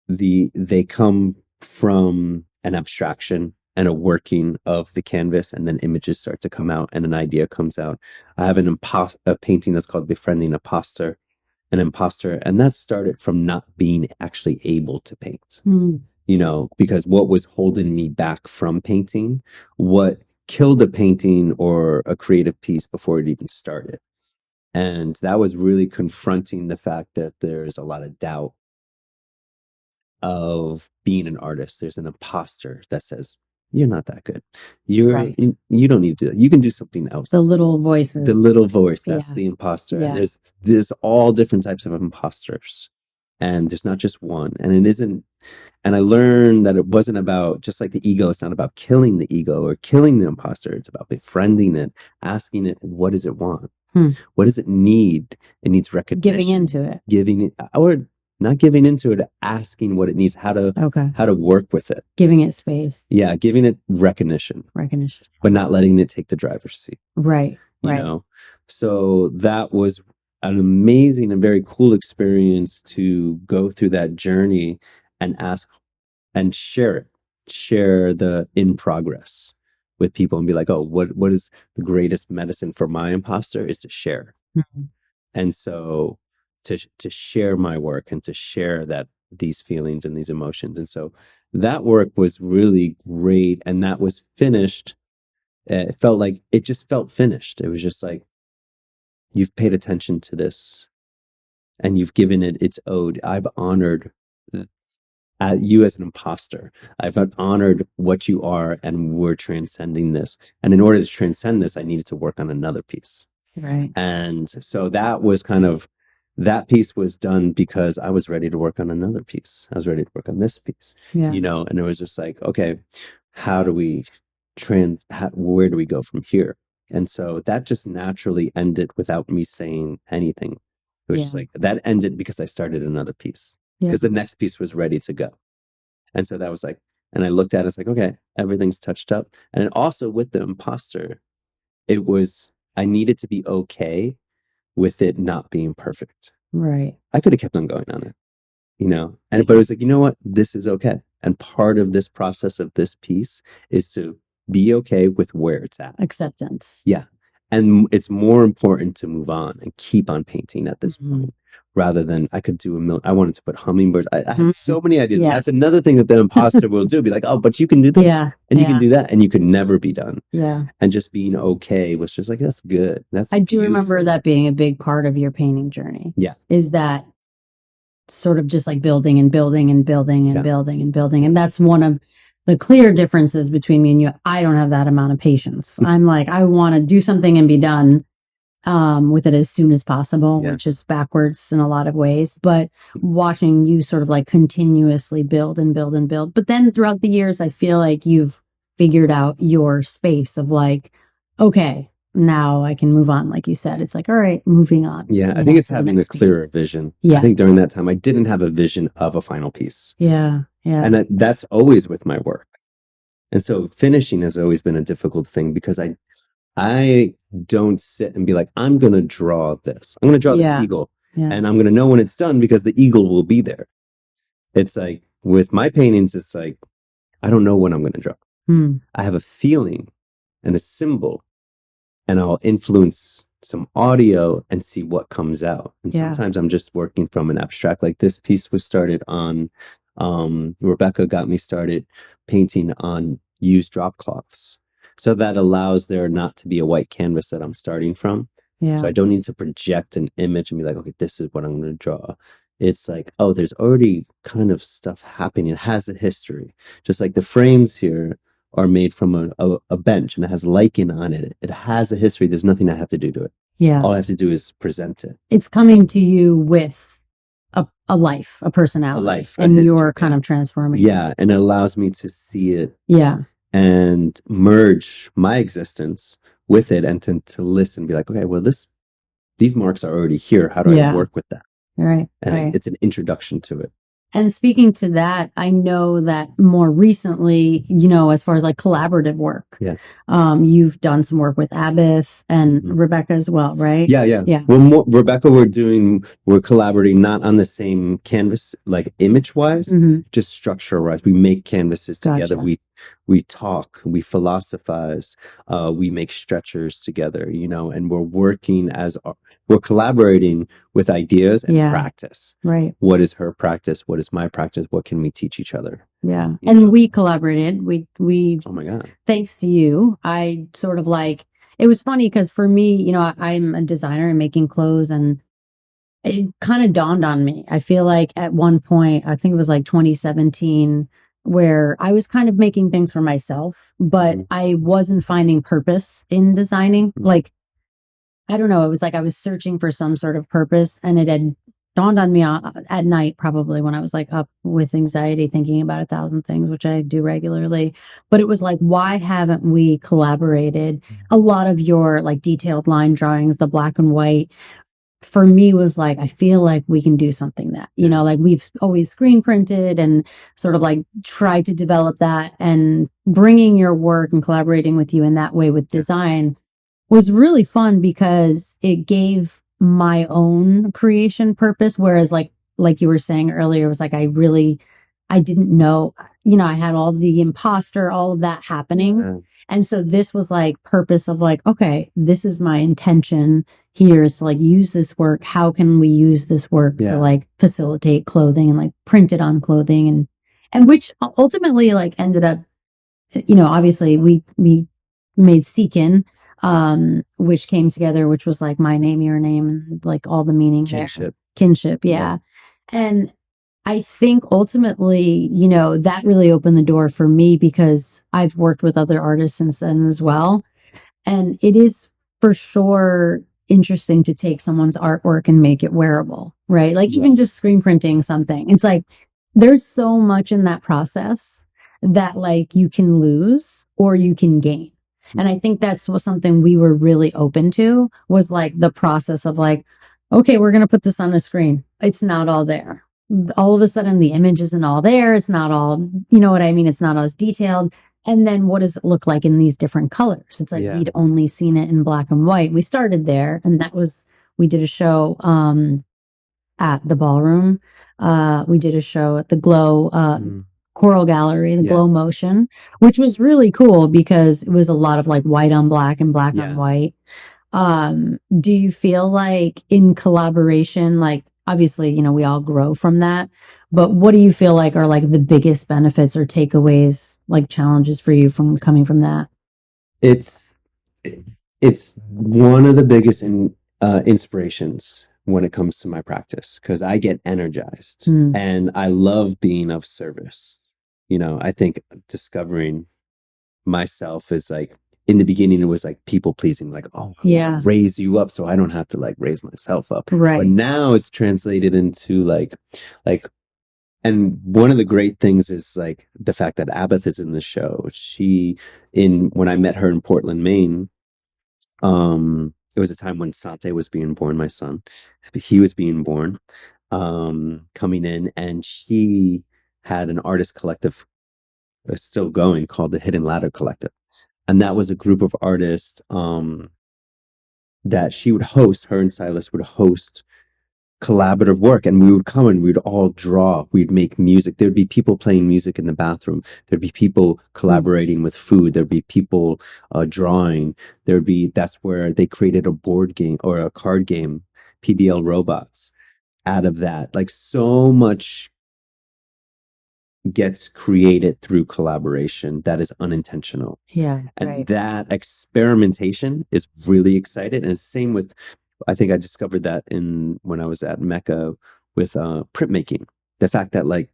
They come from an abstraction and a working of the canvas, and then images start to come out and an idea comes out. I have a painting that's called Befriending an Imposter, and that started from not being actually able to paint. Because what was holding me back from painting, what killed a painting or a creative piece before it even started. And that was really confronting the fact that there's a lot of doubt of being an artist. There's an imposter that says, you're not that good. You don't need to do that. You can do something else. The little voices. The little voice, that's the imposter. Yeah. And there's all different types of imposters. And there's not just one. And it isn't. And I learned that it wasn't about, just like the ego, it's not about killing the ego or killing the imposter. It's about befriending it, asking it, what does it want? What does it need? It needs recognition. Giving into it. Giving it, or not giving into it, asking what it needs, how to work with it. Giving it space. Yeah, giving it recognition. But not letting it take the driver's seat. Right. You know? So that was an amazing and very cool experience to go through that journey and ask and share the in progress with people and be like, oh, what is the greatest medicine for my imposter is to share. And so to share my work and to share these feelings and these emotions. And so that work was really great. And that was finished. It felt like, it just felt finished. It was just like, you've paid attention to this and you've given it its ode. I've honored you as an imposter. I've honored what you are, and we're transcending this. And in order to transcend this, I needed to work on another piece. Right. And so that was that piece was done because I was ready to work on another piece. I was ready to work on this piece, and it was just like, okay, where do we go from here? And so that just naturally ended without me saying anything. It was just like, that ended because I started another piece. Because the next piece was ready to go. And so that was like, and I looked at it, it's like, okay, everything's touched up. And also with the imposter, I needed to be okay with it not being perfect. Right. I could have kept on going on it, but it was like, you know what? This is okay. And part of this process of this piece is to be okay with where it's at. Acceptance. Yeah. And it's more important to move on and keep on painting at this point. Rather than I could do I wanted to put hummingbirds. I had so many ideas. Yeah. That's another thing that the imposter will do. Be like, oh, but you can do this. Yeah. And you can do that. And you could never be done. Yeah. And just being okay was just like, that's good. I do remember that being a big part of your painting journey. Yeah. Is that sort of just like building and building and building and building and building. And that's one of the clear differences between me and you. I don't have that amount of patience. I'm like, I want to do something and be done. With it as soon as possible, which is backwards in a lot of ways, but watching you sort of like continuously build and build and build. But then throughout the years, I feel like you've figured out your space of like, okay, now I can move on. Like you said, it's like, all right, moving on. Yeah. I think it's having a clearer vision. Yeah. I think during that time, I didn't have a vision of a final piece. Yeah. Yeah. And that's always with my work. And so finishing has always been a difficult thing because I don't sit and be like, I'm going to draw this. I'm going to draw this eagle. Yeah. And I'm going to know when it's done because the eagle will be there. It's like with my paintings, it's like, I don't know when I'm going to draw. I have a feeling and a symbol, and I'll influence some audio and see what comes out. And sometimes I'm just working from an abstract. Like this piece was started on, Rebecca got me started painting on used drop cloths. So that allows there not to be a white canvas that I'm starting from. Yeah. So I don't need to project an image and be like, okay, this is what I'm going to draw. It's like, oh, there's already kind of stuff happening. It has a history. Just like the frames here are made from a bench and it has lichen on it. It has a history. There's nothing I have to do to it. Yeah. All I have to do is present it. It's coming to you with a life, a personality. A life. And you're kind of transforming. Yeah. And it allows me to see it. Yeah. And merge my existence with it and to listen and be like, okay, well, these marks are already here. How do I work with that? Right. And it's an introduction to it. And speaking to that, I know that more recently, as far as like collaborative work, Yeah. you've done some work with Abbott and Mhm. Rebecca as well, right? Yeah, yeah. Yeah. Well, Rebecca, we're collaborating not on the same canvas, like image wise, hmm just structure wise. We make canvases together. Gotcha. We talk, we philosophize, we make stretchers together, and we're collaborating with ideas and Yeah. practice. Right. What is her practice? What is my practice? What can we teach each other? Yeah. You And know? we collaborated. We, Oh my God. thanks to you, I sort of like, it was funny because for me, I'm a designer and making clothes, and it kind of dawned on me. I feel like at one point, I think it was like 2017, where I was kind of making things for myself, but Mhm. I wasn't finding purpose in designing. Like, I don't know. It was like I was searching for some sort of purpose, and it had dawned on me at night, probably when I was like up with anxiety, thinking about 1,000 things, which I do regularly. But it was like, why haven't we collaborated? A lot of your like detailed line drawings, the black and white, for me was like, I feel like we can do something that, like we've always screen printed and sort of like tried to develop that, and bringing your work and collaborating with you in that way with design was really fun because it gave my own creation purpose. Whereas like you were saying earlier, it was like, I didn't know, I had all the imposter, all of that happening. Yeah. And so this was like purpose of like, okay, this is my intention here, is to like use this work. How can we use this work to like facilitate clothing and like print it on clothing, and which ultimately like ended up, obviously we made Seekin, which came together, which was like my name, your name, and like all the meaning there. Kinship. Yeah. And I think ultimately, that really opened the door for me because I've worked with other artists since then as well. And it is for sure interesting to take someone's artwork and make it wearable, right? Like even just screen printing something. It's like there's so much in that process that like you can lose or you can gain. And I think that's was something we were really open to, was like the process of like, okay, we're going to put this on a screen. It's not all there. All of a sudden the image isn't all there. It's not all, you know what I mean? It's not as detailed. And then what does it look like in these different colors? It's like we'd only seen it in black and white. We started there, and we did a show at the ballroom. We did a show at the Glow Choral Gallery, the Glow Motion, which was really cool because it was a lot of like white on black and black on white. Do you feel like in collaboration, like obviously, we all grow from that, but what do you feel like are like the biggest benefits or takeaways, like challenges for you from coming from that? It's one of the biggest inspirations when it comes to my practice, because I get energized and I love being of service. I think discovering myself is like, in the beginning, it was like people pleasing, like, oh, I want to raise you up so I don't have to like raise myself up. Right. But now it's translated into like, and one of the great things is like the fact that Abbott is in the show. When I met her in Portland, Maine, it was a time when Sante was being born, my son. He was being born, coming in, and she had an artist collective still going called the Hidden Ladder Collective. And that was a group of artists that she would host, her and Silas would host collaborative work, and we would come and we'd all draw, we'd make music. There'd be people playing music in the bathroom, there'd be people collaborating with food, there'd be people drawing, that's where they created a board game or a card game, PBL Robots, out of that. Like, so much gets created through collaboration that is unintentional. And that experimentation is really excited. And same with, I think I discovered that when I was at Mecca with printmaking. The fact that like,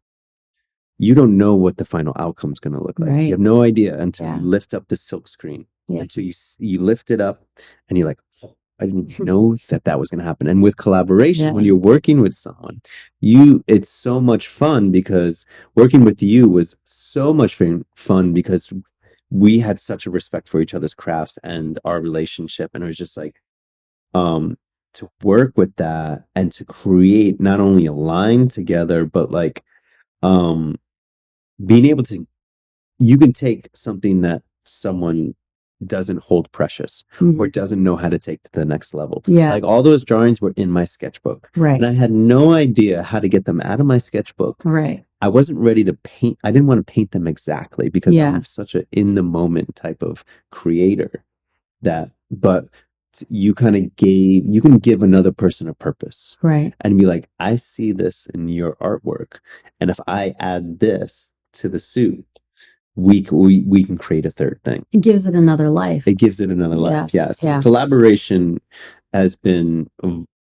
you don't know what the final outcome is going to look like. You have no idea until you lift up the silk screen, until you lift it up and you're like, oh, I didn't know that was going to happen. And with collaboration, when you're working with someone, it's so much fun, because working with you was so much fun because we had such a respect for each other's crafts and our relationship. And it was just like, to work with that and to create not only a line together, but like um, being able to, you can take something that someone doesn't hold precious or doesn't know how to take to the next level. Yeah. Like all those drawings were in my sketchbook. Right. And I had no idea how to get them out of my sketchbook. Right. I wasn't ready to paint. I didn't want to paint them exactly because Yeah. I'm such a in the moment type of creator but you kind of you can give another person a purpose. Right. And be like, I see this in your artwork. And if I add this to the suit, we can create a third thing. It gives it another life. It gives it another life. Yeah. So Yeah. collaboration has been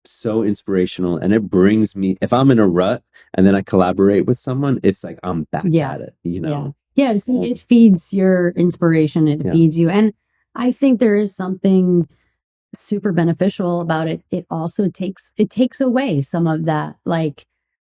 so inspirational, and it brings me, if I'm in a rut and then I collaborate with someone, it's like I'm back at it, you know? Yeah. It feeds your inspiration. It feeds you. And I think there is something super beneficial about it. It also takes away some of that, like,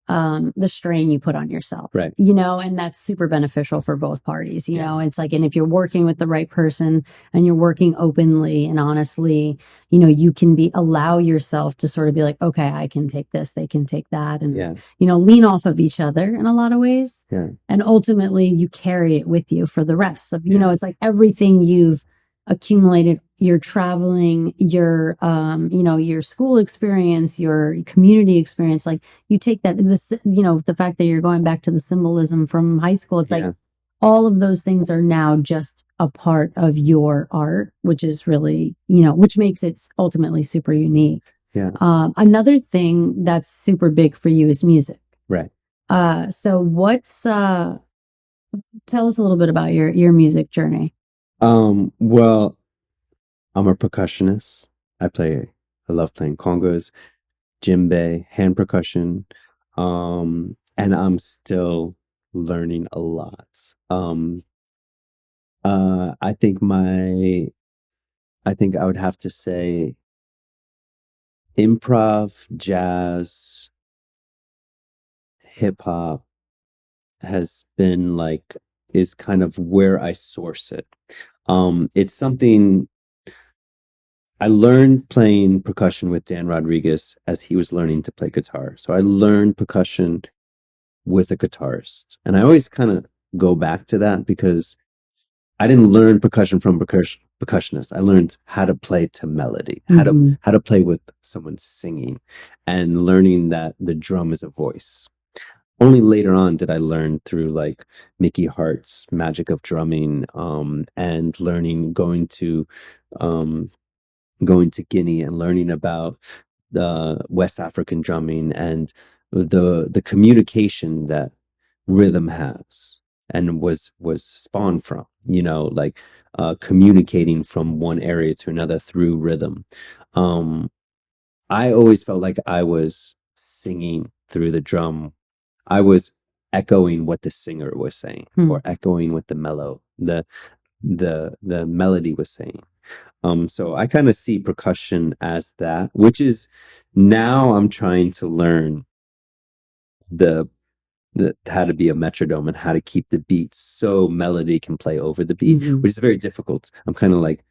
the strain you put on yourself, right? You know, and that's super beneficial for both parties. You know, it's like, and if you're working with the right person and you're working openly and honestly, you know, you can allow yourself to sort of be like, okay, I can take this, they can take that, and you know, lean off of each other in a lot of ways. And ultimately, you carry it with you for the rest of, you know, it's like everything you've accumulated, your traveling, your you know, your school experience, your community experience, like you take that, this, you know, the fact that you're going back to the symbolism from high school, it's like all of those things are now just a part of your art, which is really, you know, which makes it ultimately super unique. Another thing that's super big for you is music, right? So what's tell us a little bit about your music journey. Well, I'm a percussionist. I love playing congos, djembe, hand percussion. And I'm still learning a lot. I think I would have to say improv, jazz, hip hop is kind of where I source it. It's something I learned playing percussion with Dan Rodriguez as he was learning to play guitar. So I learned percussion with a guitarist. And I always kind of go back to that because I didn't learn percussion from percussionists. I learned how to play to melody, how to play with someone singing, and learning that the drum is a voice. Only later on did I learn through like Mickey Hart's Magic of Drumming, and learning going to Guinea and learning about West African drumming and the communication that rhythm has and was spawned from, you know, like communicating from one area to another through rhythm. I always felt like I was singing through the drum. I was echoing what the singer was saying, or echoing what the melody was saying. So I kind of see percussion as that, which is now I'm trying to learn the how to be a metronome and how to keep the beat so melody can play over the beat, which is very difficult. I'm kind of like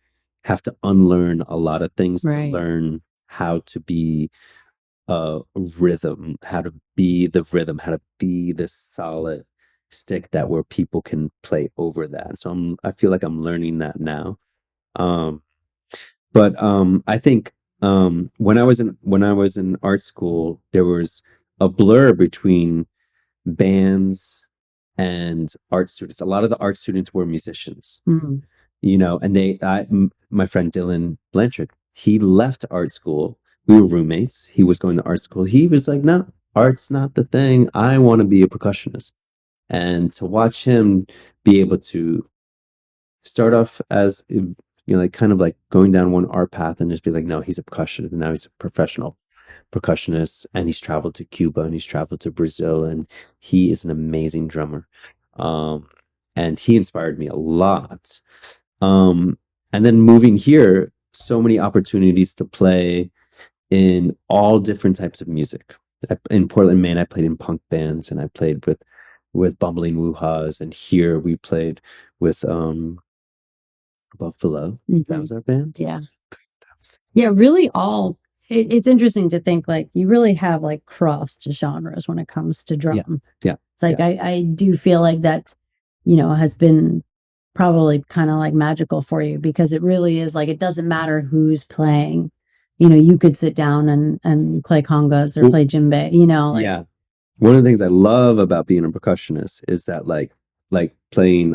have to unlearn a lot of things to learn how to be rhythm, how to be the rhythm, how to be the solid stick that where people can play over that. So I feel like I'm learning that now. But I think when I was in art school, there was a blur between bands and art students. A lot of the art students were musicians, you know, and my friend Dylan Blanchard, he left art school. We were roommates. He was going to art school. He was like, no, art's not the thing. I want to be a percussionist. And to watch him be able to start off as, you know, like kind of like going down one art path and just be like, no, he's a percussionist. And now he's a professional percussionist, and he's traveled to Cuba and he's traveled to Brazil, and he is an amazing drummer. And he inspired me a lot. And then moving here, so many opportunities to play in all different types of music. In Portland, Maine, I played in punk bands, and I played with Bumbling Woo-Haws, and here we played with Buffalo. That was our band. Yeah, really all it's interesting to think like you really have like crossed genres when it comes to Yeah. drum. Yeah. It's like I do feel like that, has been probably kind of like magical for you because it really is like it doesn't matter who's playing. You could sit down and play congas or Well, play djembe, like yeah. One of the things I love about being a percussionist is that like playing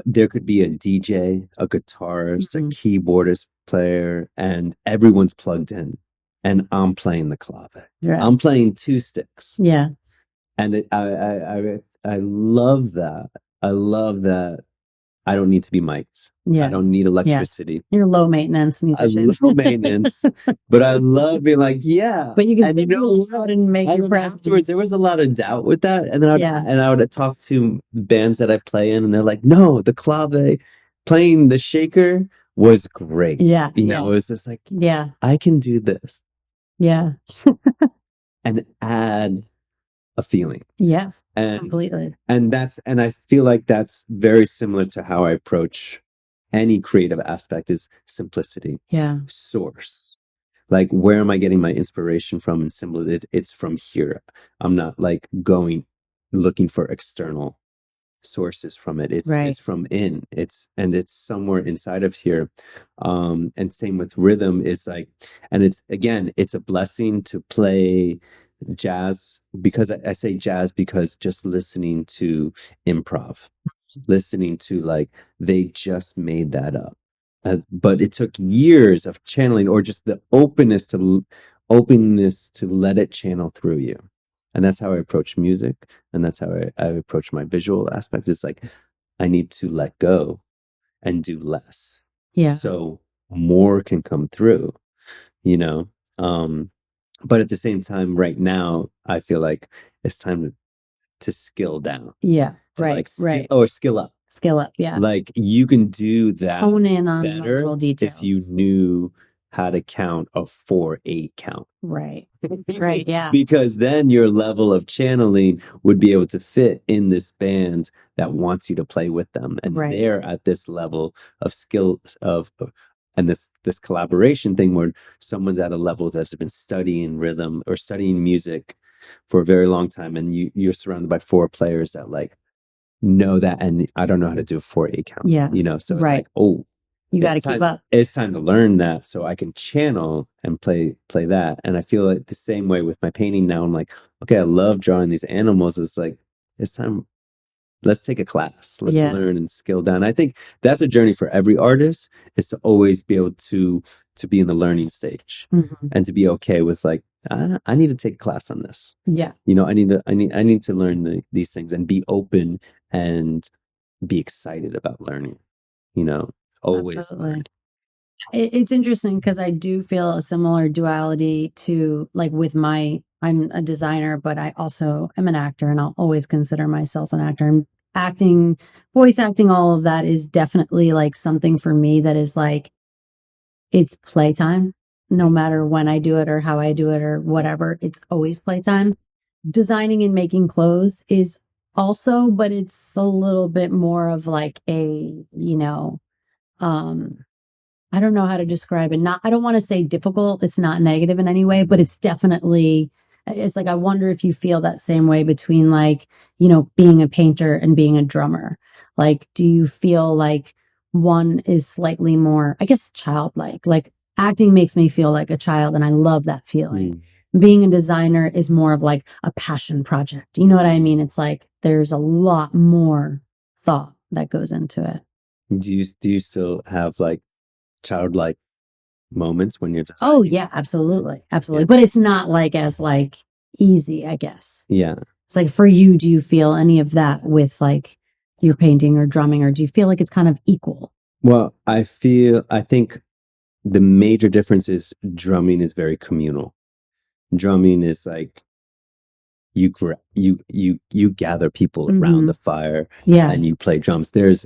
there could be a DJ, a guitarist, a mhm, keyboardist player, and everyone's plugged in. And I'm playing the clave. yeah, I'm playing two sticks. yeah, And I love that. I love that I don't need to be mic'd. I yeah, don't need yeah. electricity. You're low maintenance I musician. love maintenance, but I love being like, yeah. But you can And still be loud and make and your then afterwards, there presence. was a lot of doubt with that. And then Yeah, I would talk to bands that I play in, and they're like, no, the clave playing the shaker was great. yeah, It yeah, was just like, yeah, I can do this yeah, and add a feeling. yeah, And completely. and I feel like that's very similar to how I approach any creative aspect is simplicity, Yeah, source. Like, where am I getting my inspiration from and symbols? It's from here. I'm not like looking for external sources from it. It's right. it's from it's somewhere inside of here. And same with rhythm is like, and it's again, it's a blessing to play jazz because I say jazz because just listening to improv, listening to like they just made that up. But it took years of channeling or just the openness to let it channel through you. And that's how I approach music. And that's how I approach my visual aspect. It's like, I need to let go and do less. Yeah, So more can come through, you know? But at the same time, right now, I feel like it's time to skill down, yeah, to like right. skill up. Skill up. Yeah, Like you can do that hone in on the better little if you details. knew how to count a 4/8 count. Right, right. Yeah, Because then your level of channeling would be able to fit in this band that wants you to play with them. And right. they're at this level of skill of and this collaboration thing where someone's at a level that's been studying rhythm or studying music for a very long time and you're surrounded by four players that like know that and I don't know how to do a 4/8 count, Yeah, so it's right. like, oh, You got to keep up. it's time to learn that so I can channel and play that. And I feel like the same way with my painting now. I'm like, okay, I love drawing these animals. It's like, it's time. Let's take a class. Let's Yeah, learn and skill down. I think that's a journey for every artist is to always be able to be in the learning stage hmm, and to be okay with like, I need to take a class on this. yeah. I need to learn these things and be open and be excited about learning, always Absolutely. learn. It's interesting because I do feel a similar duality to like with I'm a designer, but I also am an actor and I'll always consider myself an actor. And acting, voice acting, all of that is definitely like something for me that is like, it's playtime, no matter when I do it or how I do it or whatever. It's always playtime. Designing and making clothes is also, but it's a little bit more of like um, I don't know how to describe it. I don't want to say difficult. It's not negative in any way, but it's definitely, it's like, I wonder if you feel that same way between like, being a painter and being a drummer. Like, do you feel like one is slightly more, I guess, childlike? Like acting makes me feel like a child and I love that feeling. Being a designer is more of like a passion project. You know what I mean? It's like, there's a lot more thought that goes into it. Do you still have like childlike moments when you're Oh designing? yeah, absolutely. Yeah. Absolutely. But it's not like as like easy, I guess. Yeah. It's like for you, do you feel any of that with like your painting or drumming, or do you feel like it's kind of equal? Well, I think the major difference is drumming is very communal. Drumming is like you gather people around Hmm. the fire Yeah. and you play drums. There's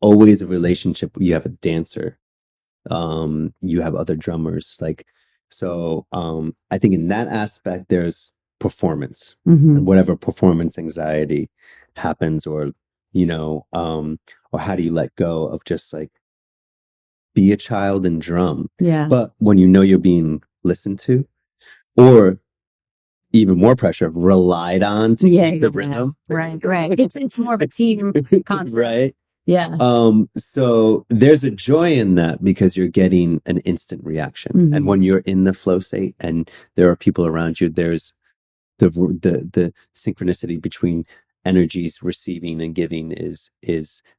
always a relationship. You have a dancer. You have other drummers. Like so. I think in that aspect, there's performance. Hmm. And whatever performance anxiety happens, or or how do you let go of just like be a child and drum. Yeah. But when you know you're being listened to, or even more pressure, relied on to keep the rhythm. Right. It's more of a team concept. Right. Yeah. So there's a joy in that because you're getting an instant reaction. Mhm. And when you're in the flow state and there are people around you, there's the synchronicity between energies receiving and giving is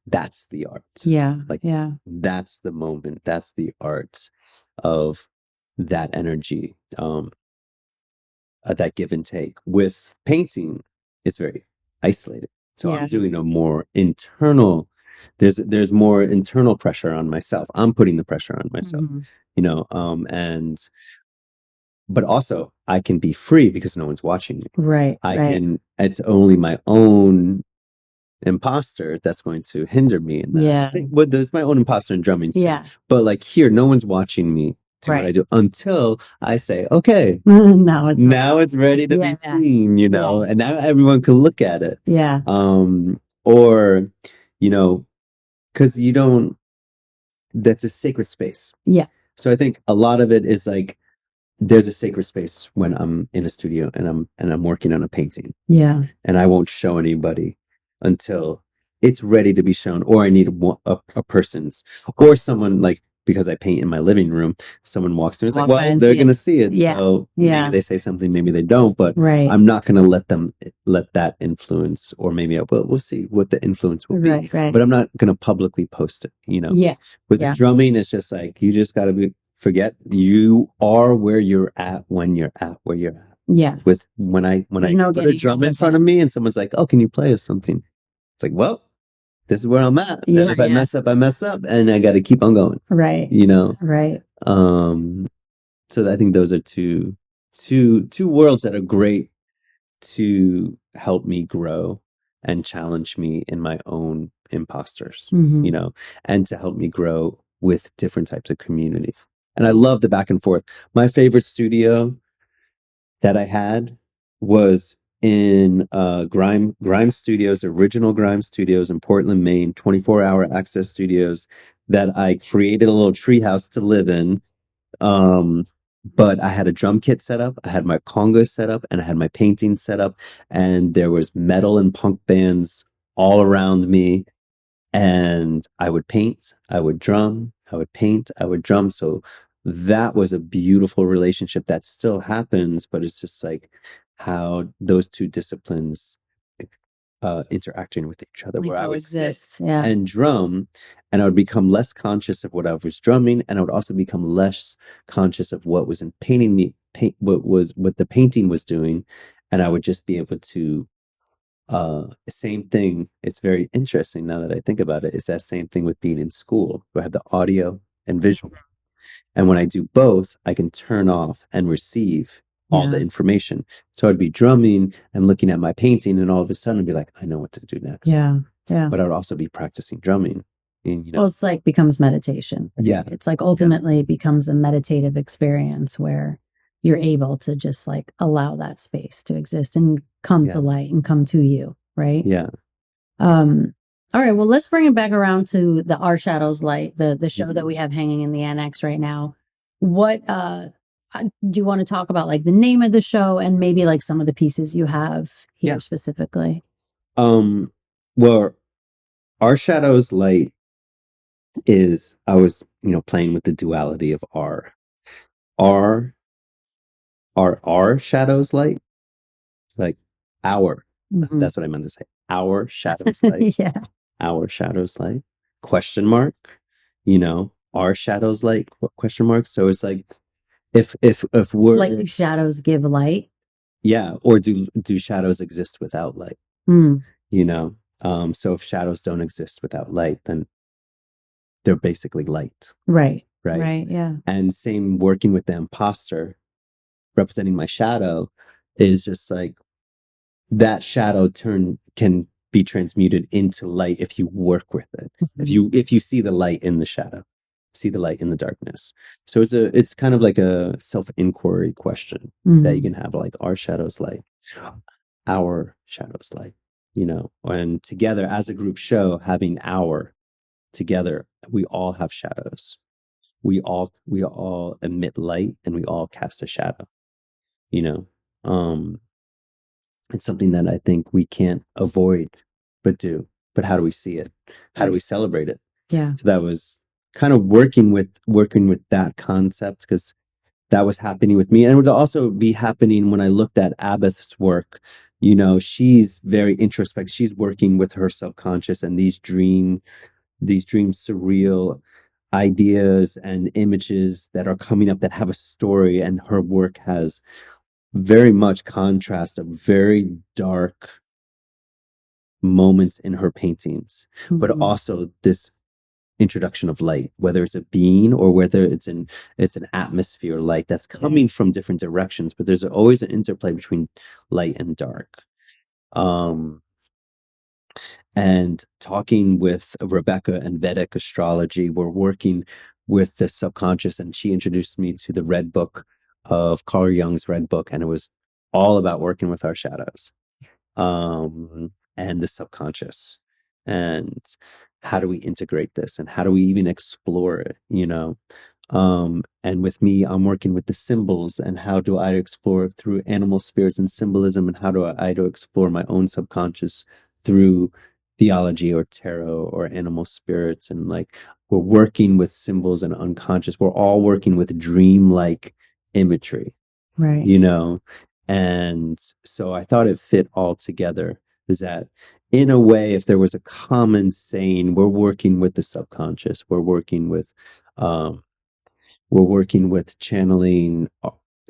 that's the art. Yeah. Like, yeah. that's the moment. That's the art of that energy. That give and take. With painting, it's very isolated. So I'm doing a more internal, there's more internal pressure on myself. I'm putting the pressure on myself, you know, but also I can be free because no one's watching me. Right. It's only my own imposter that's going to hinder me in that. Yeah. Well, there's my own imposter in drumming too. Yeah. But like here, no one's watching me do what I do until I say, okay, now it's ready to be seen, you know, and now everyone can look at it. Yeah. Or, you know, because you don't, that's a sacred space. Yeah. So I think a lot of it is like, there's a sacred space when I'm in a studio and I'm working on a painting. Yeah. And I won't show anybody until it's ready to be shown, or I need a person's, or someone, like, because I paint in my living room, someone walks through and it's like, well, they're going to see it. Yeah. So maybe they say something, maybe they don't, but I'm not going to let that influence, or maybe we'll see what the influence will be. Right. But I'm not going to publicly post it, you know? Yeah. With the drumming, it's just like, you just got to forget you are where you're at when you're at where you're at. Yeah. With when I put a drum in front of me and someone's like, oh, can you play us something? It's like, well, this is where I'm at. And if I mess up, I mess up, and I got to keep on going. Right. You know? Right. So I think those are two worlds that are great to help me grow and challenge me in my own imposters, you know, and to help me grow with different types of communities. And I love the back and forth. My favorite studio that I had was in Grime Studios, original Grime Studios in Portland, Maine, 24-hour access studios that I created a little treehouse to live in. But I had a drum kit set up, I had my conga set up, and I had my painting set up, and there was metal and punk bands all around me. And I would paint, I would drum, I would paint, I would drum. So that was a beautiful relationship that still happens, but it's just like how those two disciplines interacting with each other, where I would sit and drum, and I would become less conscious of what I was drumming, and I would also become less conscious of what was in what the painting was doing, and I would just be able to same thing. It's very interesting now that I think about it. It's that same thing with being in school, where I have the audio and visual. And when I do both, I can turn off and receive all the information. So I'd be drumming and looking at my painting, and all of a sudden I'd be like, I know what to do next. Yeah. But I'd also be practicing drumming. And, you know, well, it's like becomes meditation. Yeah. It's like ultimately becomes a meditative experience where you're able to just like allow that space to exist and come to light and come to you. Right. Yeah. All right. Well, let's bring it back around to the Our Shadows Light, the show that we have hanging in the Annex right now. What do you want to talk about, like the name of the show and maybe like some of the pieces you have here specifically? Well, Our Shadows Light is, I was, you know, playing with the duality of our shadows light, like our. That's what I meant to say. Our shadows light. Our shadows light. Question mark. You know, our shadows light. Question mark. So it's like, if we're like shadows give light. Yeah, or do shadows exist without light? You know, so if shadows don't exist without light, then they're basically light. Right. Yeah. And same working with the imposter, representing my shadow, is just like that shadow can be transmuted into light if you work with it. If you see the light in the shadow, see the light in the darkness. So it's kind of like a self-inquiry question that you can have, like, our shadows light, our shadows light, you know, and together as a group show, having our together, we all have shadows. we all emit light and we all cast a shadow, you know. It's something that I think we can't avoid but do. But how do we see it? How do we celebrate it? Yeah. So that was kind of working with that concept, because that was happening with me, and it would also be happening when I looked at Abbeth's work. You know, she's very introspective. She's working with her subconscious and these dream surreal ideas and images that are coming up that have a story, and her work has very much contrast of very dark moments in her paintings, but also this introduction of light, whether it's a being or whether it's an atmosphere light that's coming from different directions, but there's always an interplay between light and dark. And talking with Rebecca and Vedic astrology, we're working with the subconscious, and she introduced me to the Red Book of Carl Jung's Red Book, and it was all about working with our shadows, and the subconscious, and how do we integrate this, and how do we even explore it, you know? And with me, I'm working with the symbols, and how do I explore through animal spirits and symbolism, and how do I explore my own subconscious through theology or tarot or animal spirits. And like, we're working with symbols and unconscious. We're all working with dreamlike imagery, right? You know? And so I thought it fit all together, is that in a way, if there was a common saying, we're working with the subconscious, we're working with channeling,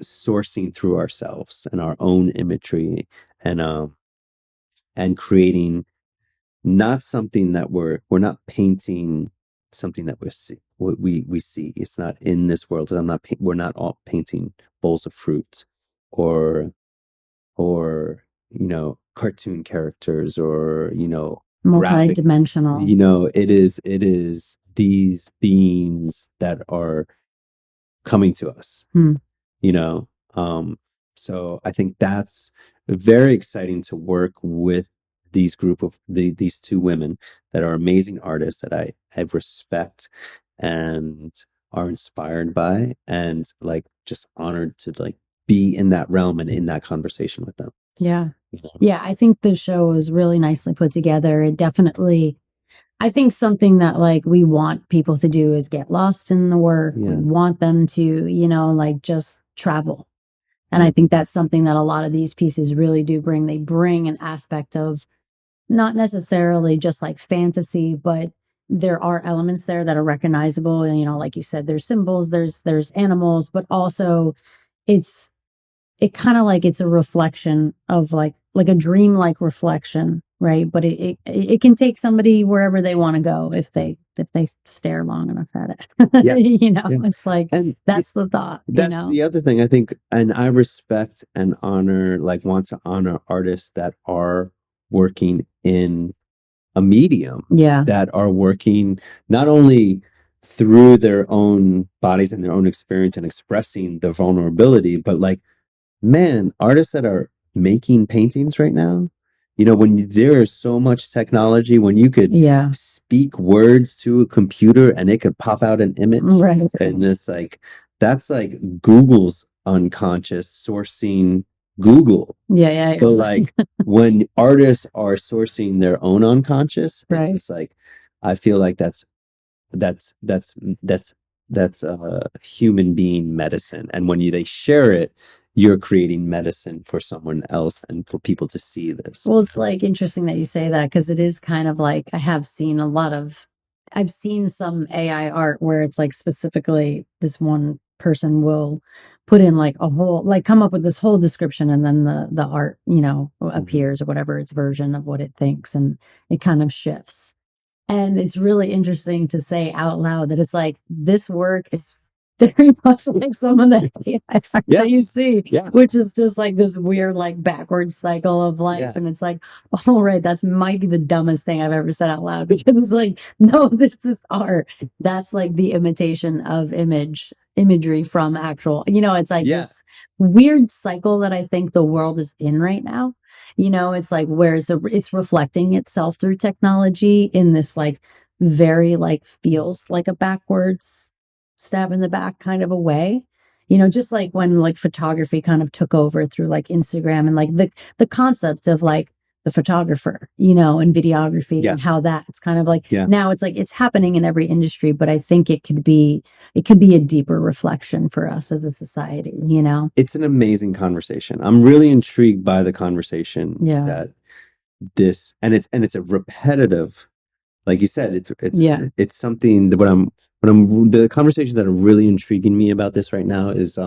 sourcing through ourselves and our own imagery, and creating not something that we're not painting something that we see. It's not in this world. We're not all painting bowls of fruit or you know, cartoon characters, or you know, multi-dimensional. You know, it is these beings that are coming to us. You know, so I think that's very exciting to work with these two women that are amazing artists that I respect and are inspired by, and like just honored to like be in that realm and in that conversation with them. Yeah. Yeah, I think the show is really nicely put together. It definitely, I think something that like we want people to do is get lost in the work. We want them to, you know, like just travel. And I think that's something that a lot of these pieces really do bring. They bring an aspect of not necessarily just like fantasy, but there are elements there that are recognizable. And, you know, like you said, there's symbols, there's animals, but also it kind of like it's a reflection of like a dream-like reflection, right? But it can take somebody wherever they want to go if they stare long enough at it. You know, it's like, and that's the thought. That's, you know? The other thing I think, and I respect and honor, like want to honor artists that are working in a medium, that are working not only through their own bodies and their own experience and expressing the vulnerability, but like, man, artists that are making paintings right now, you know, when there is so much technology, when you could speak words to a computer and it could pop out an image, and it's like, that's like Google's unconscious sourcing Google. But like when artists are sourcing their own unconscious, it's just like, I feel like that's human being medicine. And when they share it, you're creating medicine for someone else and for people to see this. Well, it's like interesting that you say that, because it is kind of like, I've seen some AI art where it's like specifically this one person will put in like a whole, like come up with this whole description, and then the art, you know, appears, or whatever its version of what it thinks, and it kind of shifts. And it's really interesting to say out loud that it's like, this work is very much like some of the AI that you see, which is just like this weird, like backwards cycle of life. And it's like, all right, that's might be the dumbest thing I've ever said out loud, because it's like, no, this is art. That's like the imitation of imagery from actual, you know, it's like this weird cycle that I think the world is in right now. You know, it's like, where it's reflecting itself through technology in this like very like feels like a backwards stab in the back kind of a way. You know, just like when like photography kind of took over through like Instagram and like the concept of like the photographer, you know, and videography Yeah. and how that's kind of like Yeah. now it's like it's happening in every industry, but I think it could be a deeper reflection for us as a society, you know? It's an amazing conversation. I'm really intrigued by the conversation Yeah. that this, and it's a repetitive, like you said, Yeah. it's something that the conversations that are really intriguing me about this right now is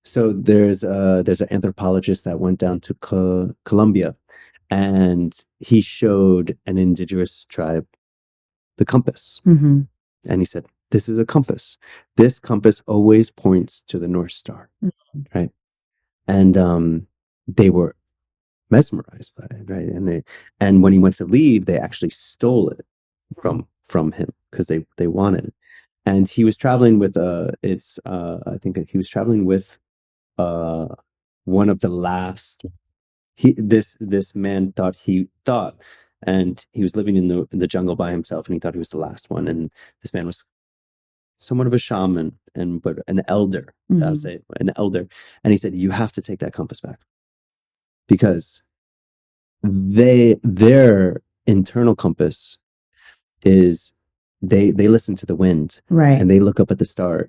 so there's an anthropologist that went down to Colombia, and he showed an indigenous tribe the compass. Mm-hmm. And he said, this is a compass. This compass always points to the North Star. Mm-hmm. Right. And they were mesmerized by it, right? And when he went to leave, they actually stole it from him because they wanted it. And he was traveling with I think he was traveling with uh one of the last this man thought, and he was living in the jungle by himself, and he thought he was the last one. And this man was somewhat of a shaman, but an elder. Mm-hmm. I would say an elder. And he said, you have to take that compass back, because their internal compass is they listen to the wind, right, and they look up at the stars.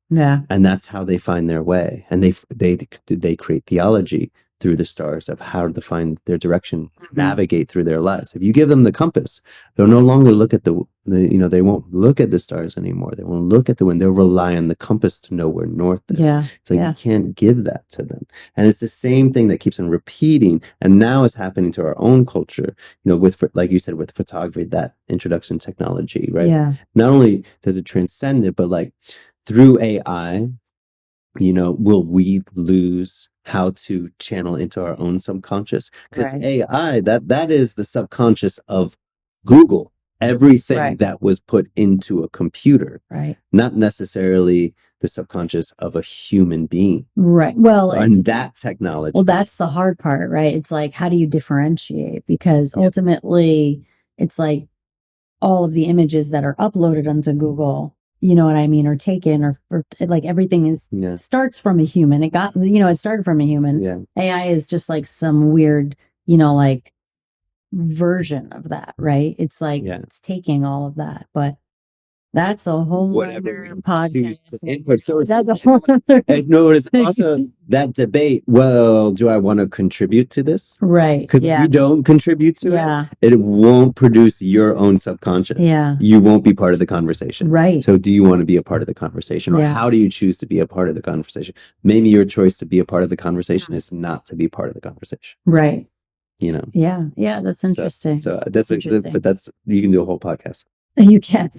Yeah. And that's how they find their way. And they create theology through the stars of how to find their direction, navigate through their lives. If you give them the compass, they'll no longer look at they won't look at the stars anymore. They won't look at the wind. They'll rely on the compass to know where north is. Yeah. It's like, you can't give that to them. And it's the same thing that keeps on repeating. And now it's happening to our own culture, with, like you said, with photography, that introduction technology, right? Yeah. Not only does it transcend it, but like through AI, will we lose how to channel into our own subconscious? Because AI, that is the subconscious of Google. Everything that was put into a computer, not necessarily the subconscious of a human being. Right. Well, and that technology. Well, that's the hard part, right? It's like, how do you differentiate? Because ultimately, it's like all of the images that are uploaded onto Google, you know what I mean, or taken, or like everything starts from a human. It started from a human. Yeah. AI is just like some weird, like version of that, right? It's like it's taking all of that, but that's a whole other podcast. Input. So that's a whole other. No, it's also that debate. Well, do I want to contribute to this? Right. Because if you don't contribute to it won't produce your own subconscious. Yeah. You won't be part of the conversation. Right. So do you want to be a part of the conversation? Or how do you choose to be a part of the conversation? Maybe your choice to be a part of the conversation is not to be part of the conversation. Right. Yeah. Yeah. That's interesting. So that's interesting. But you can do a whole podcast. You can.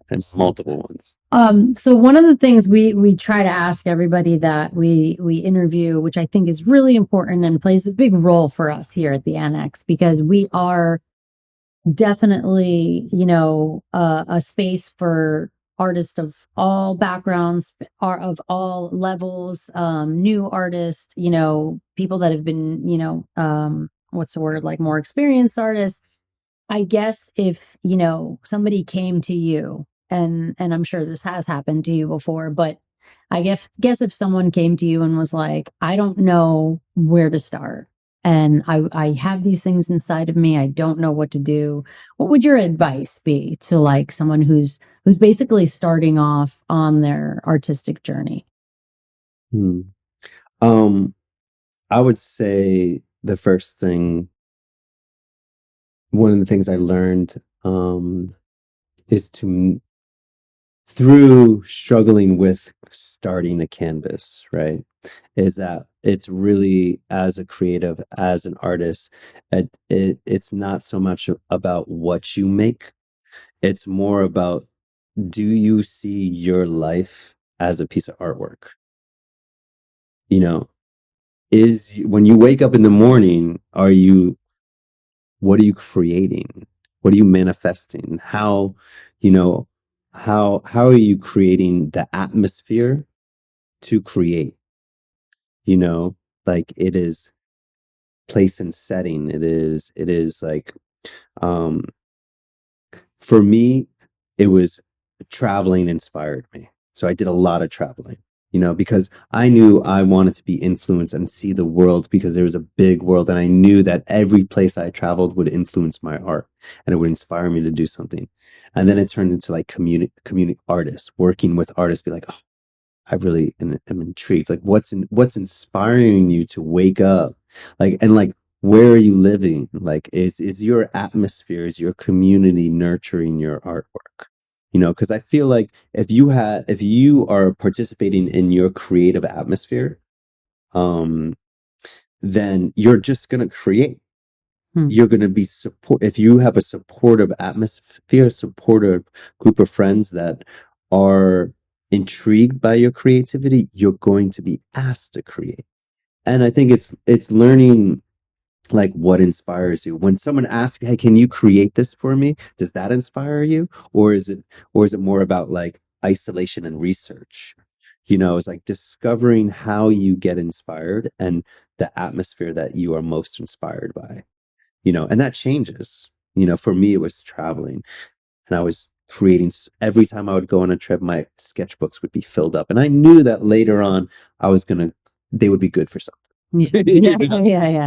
And multiple ones. So one of the things we try to ask everybody that we interview, which I think is really important and plays a big role for us here at the Annex, because we are definitely, a space for artists of all backgrounds, of all levels, new artists, people that have been, what's the word, like more experienced artists. I guess if, somebody came to you, and I'm sure this has happened to you before, but I guess if someone came to you and was like, I don't know where to start, and I have these things inside of me, I don't know what to do, what would your advice be to like someone who's basically starting off on their artistic journey? I would say the first thing, one of the things I learned is through struggling with starting a canvas, right? Is that it's really, as a creative, as an artist, it's not so much about what you make. It's more about, do you see your life as a piece of artwork? When you wake up in the morning, what are you creating? What are you manifesting? How are you creating the atmosphere to create? Like, it is place and setting. It is like, for me, it was traveling inspired me. So I did a lot of traveling, because I knew I wanted to be influenced and see the world because there was a big world. And I knew that every place I traveled would influence my art and it would inspire me to do something. And then it turned into like community artists, working with artists, be like, oh, I really am intrigued. Like what's inspiring you to wake up? Like, where are you living? Like, is your atmosphere, is your community nurturing your artwork? Because I feel like if you are participating in your creative atmosphere, um, then you're just gonna create. You're gonna be if you have a supportive atmosphere, supportive group of friends that are intrigued by your creativity, you're going to be asked to create. And I think it's learning like what inspires you. When someone asks you, hey, can you create this for me? Does that inspire you? Or is it more about like isolation and research? It's like discovering how you get inspired and the atmosphere that you are most inspired by, and that changes. For me, it was traveling and I was creating every time I would go on a trip, my sketchbooks would be filled up. And I knew that later on they would be good for something. Yeah.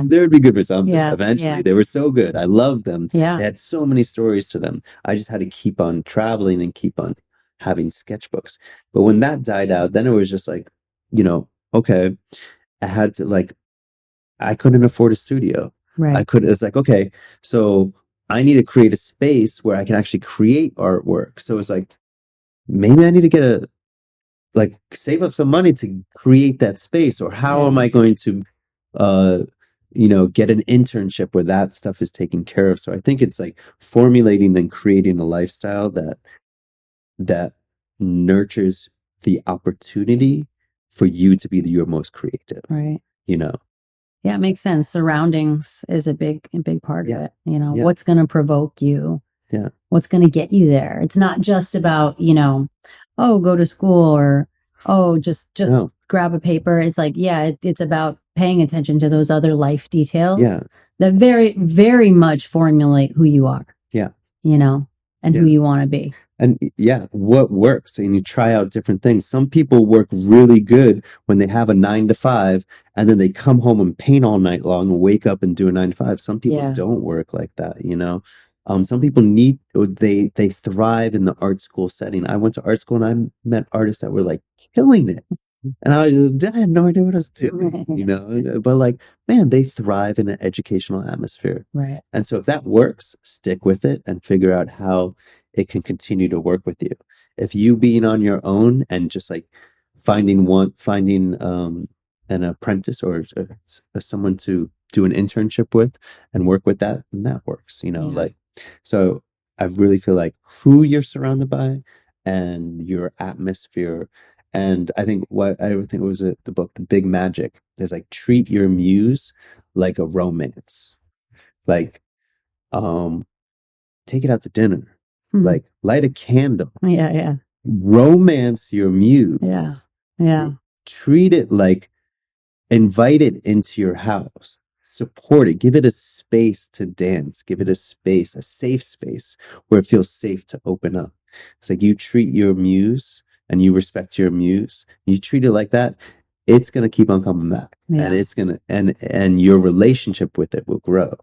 They would be good for something. Yeah. Eventually, they were so good. I loved them. Yeah. They had so many stories to them. I just had to keep on traveling and keep on having sketchbooks. But when that died out, then it was just like, okay, I had to like, I couldn't afford a studio. Right. It's like, okay, so I need to create a space where I can actually create artwork. So it's like, maybe I need to save up some money to create that space, or how am I going to get an internship where that stuff is taken care of. So I think it's like formulating and creating a lifestyle that nurtures the opportunity for you to be your most creative. Right. Yeah, it makes sense. Surroundings is a big part of it. What's going to provoke you? Yeah. What's going to get you there? It's not just about, oh, go to school, or, oh, just No. grab a paper. It's like, yeah, it's about paying attention to those other life details. Yeah. That very, very much formulate who you are. Yeah. And who you want to be. And yeah, what works, and you try out different things. Some people work really good when they have a 9 to 5 and then they come home and paint all night long and wake up and do a 9 to 5. Some people don't work like that, some people they thrive in the art school setting. I went to art school and I met artists that were like killing it. And I had no idea what I was doing, but like, man, they thrive in an educational atmosphere. Right. And so if that works, stick with it and figure out how it can continue to work with you. If you being on your own and just like finding an apprentice or someone to do an internship with and work with that, and that works, so I really feel like who you're surrounded by and your atmosphere. And I think it was the book, The Big Magic. There's like, treat your muse like a romance. Like, take it out to dinner. Like, light a candle. Yeah. Romance your muse. Yeah. Treat it like, invite it into your house. Support it. Give it a space to dance. Give it a safe space where it feels safe to open up. It's like, you treat your muse and you respect your muse, you treat it like that, it's going to keep on coming back. And it's going to, and your relationship with it will grow.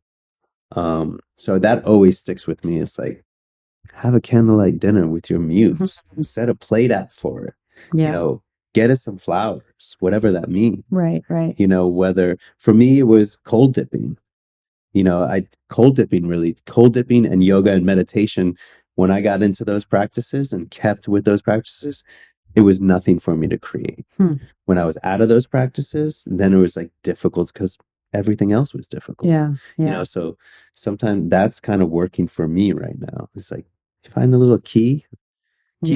So that always sticks with me. It's like, have a candlelight dinner with your muse, set a plate out for it, get us some flowers, whatever that means. Right. Whether for me, it was cold dipping, cold dipping and yoga and meditation. When I got into those practices and kept with those practices, it was nothing for me to create. When I was out of those practices, then it was like difficult because everything else was difficult. Yeah. So sometimes that's kind of working for me right now. It's like, find the little key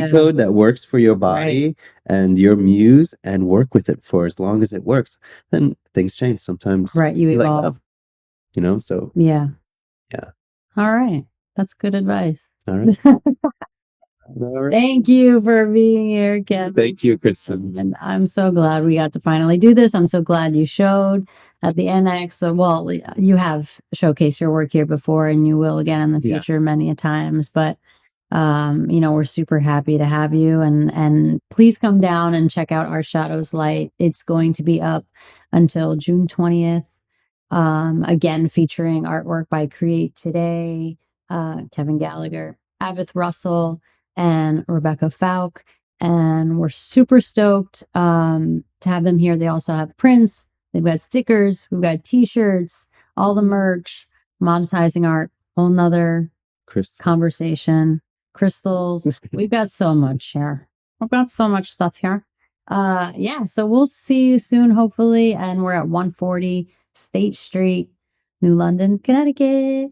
code that works for your body and your muse and work with it for as long as it works. Then things change. Sometimes you evolve. So yeah. All right. That's good advice. All right. Thank you for being here, Ken. Thank you, Cristin. And I'm so glad we got to finally do this. I'm so glad you showed at the Annex. So, well, you have showcased your work here before, and you will again in the future many a times. But We're super happy to have you, and please come down and check out Our Shadows Light. It's going to be up until June 20th. Again, featuring artwork by Kreatetoday, Kevin Gallagher, Avith Russell, and Rebecca Falk. And we're super stoked to have them here. They also have prints. They've got stickers. We've got t-shirts, all the merch, monetizing art, whole nother conversation. Crystals. We've got so much here. We've got so much stuff here. So we'll see you soon, hopefully. And we're at 140 State Street, New London, Connecticut.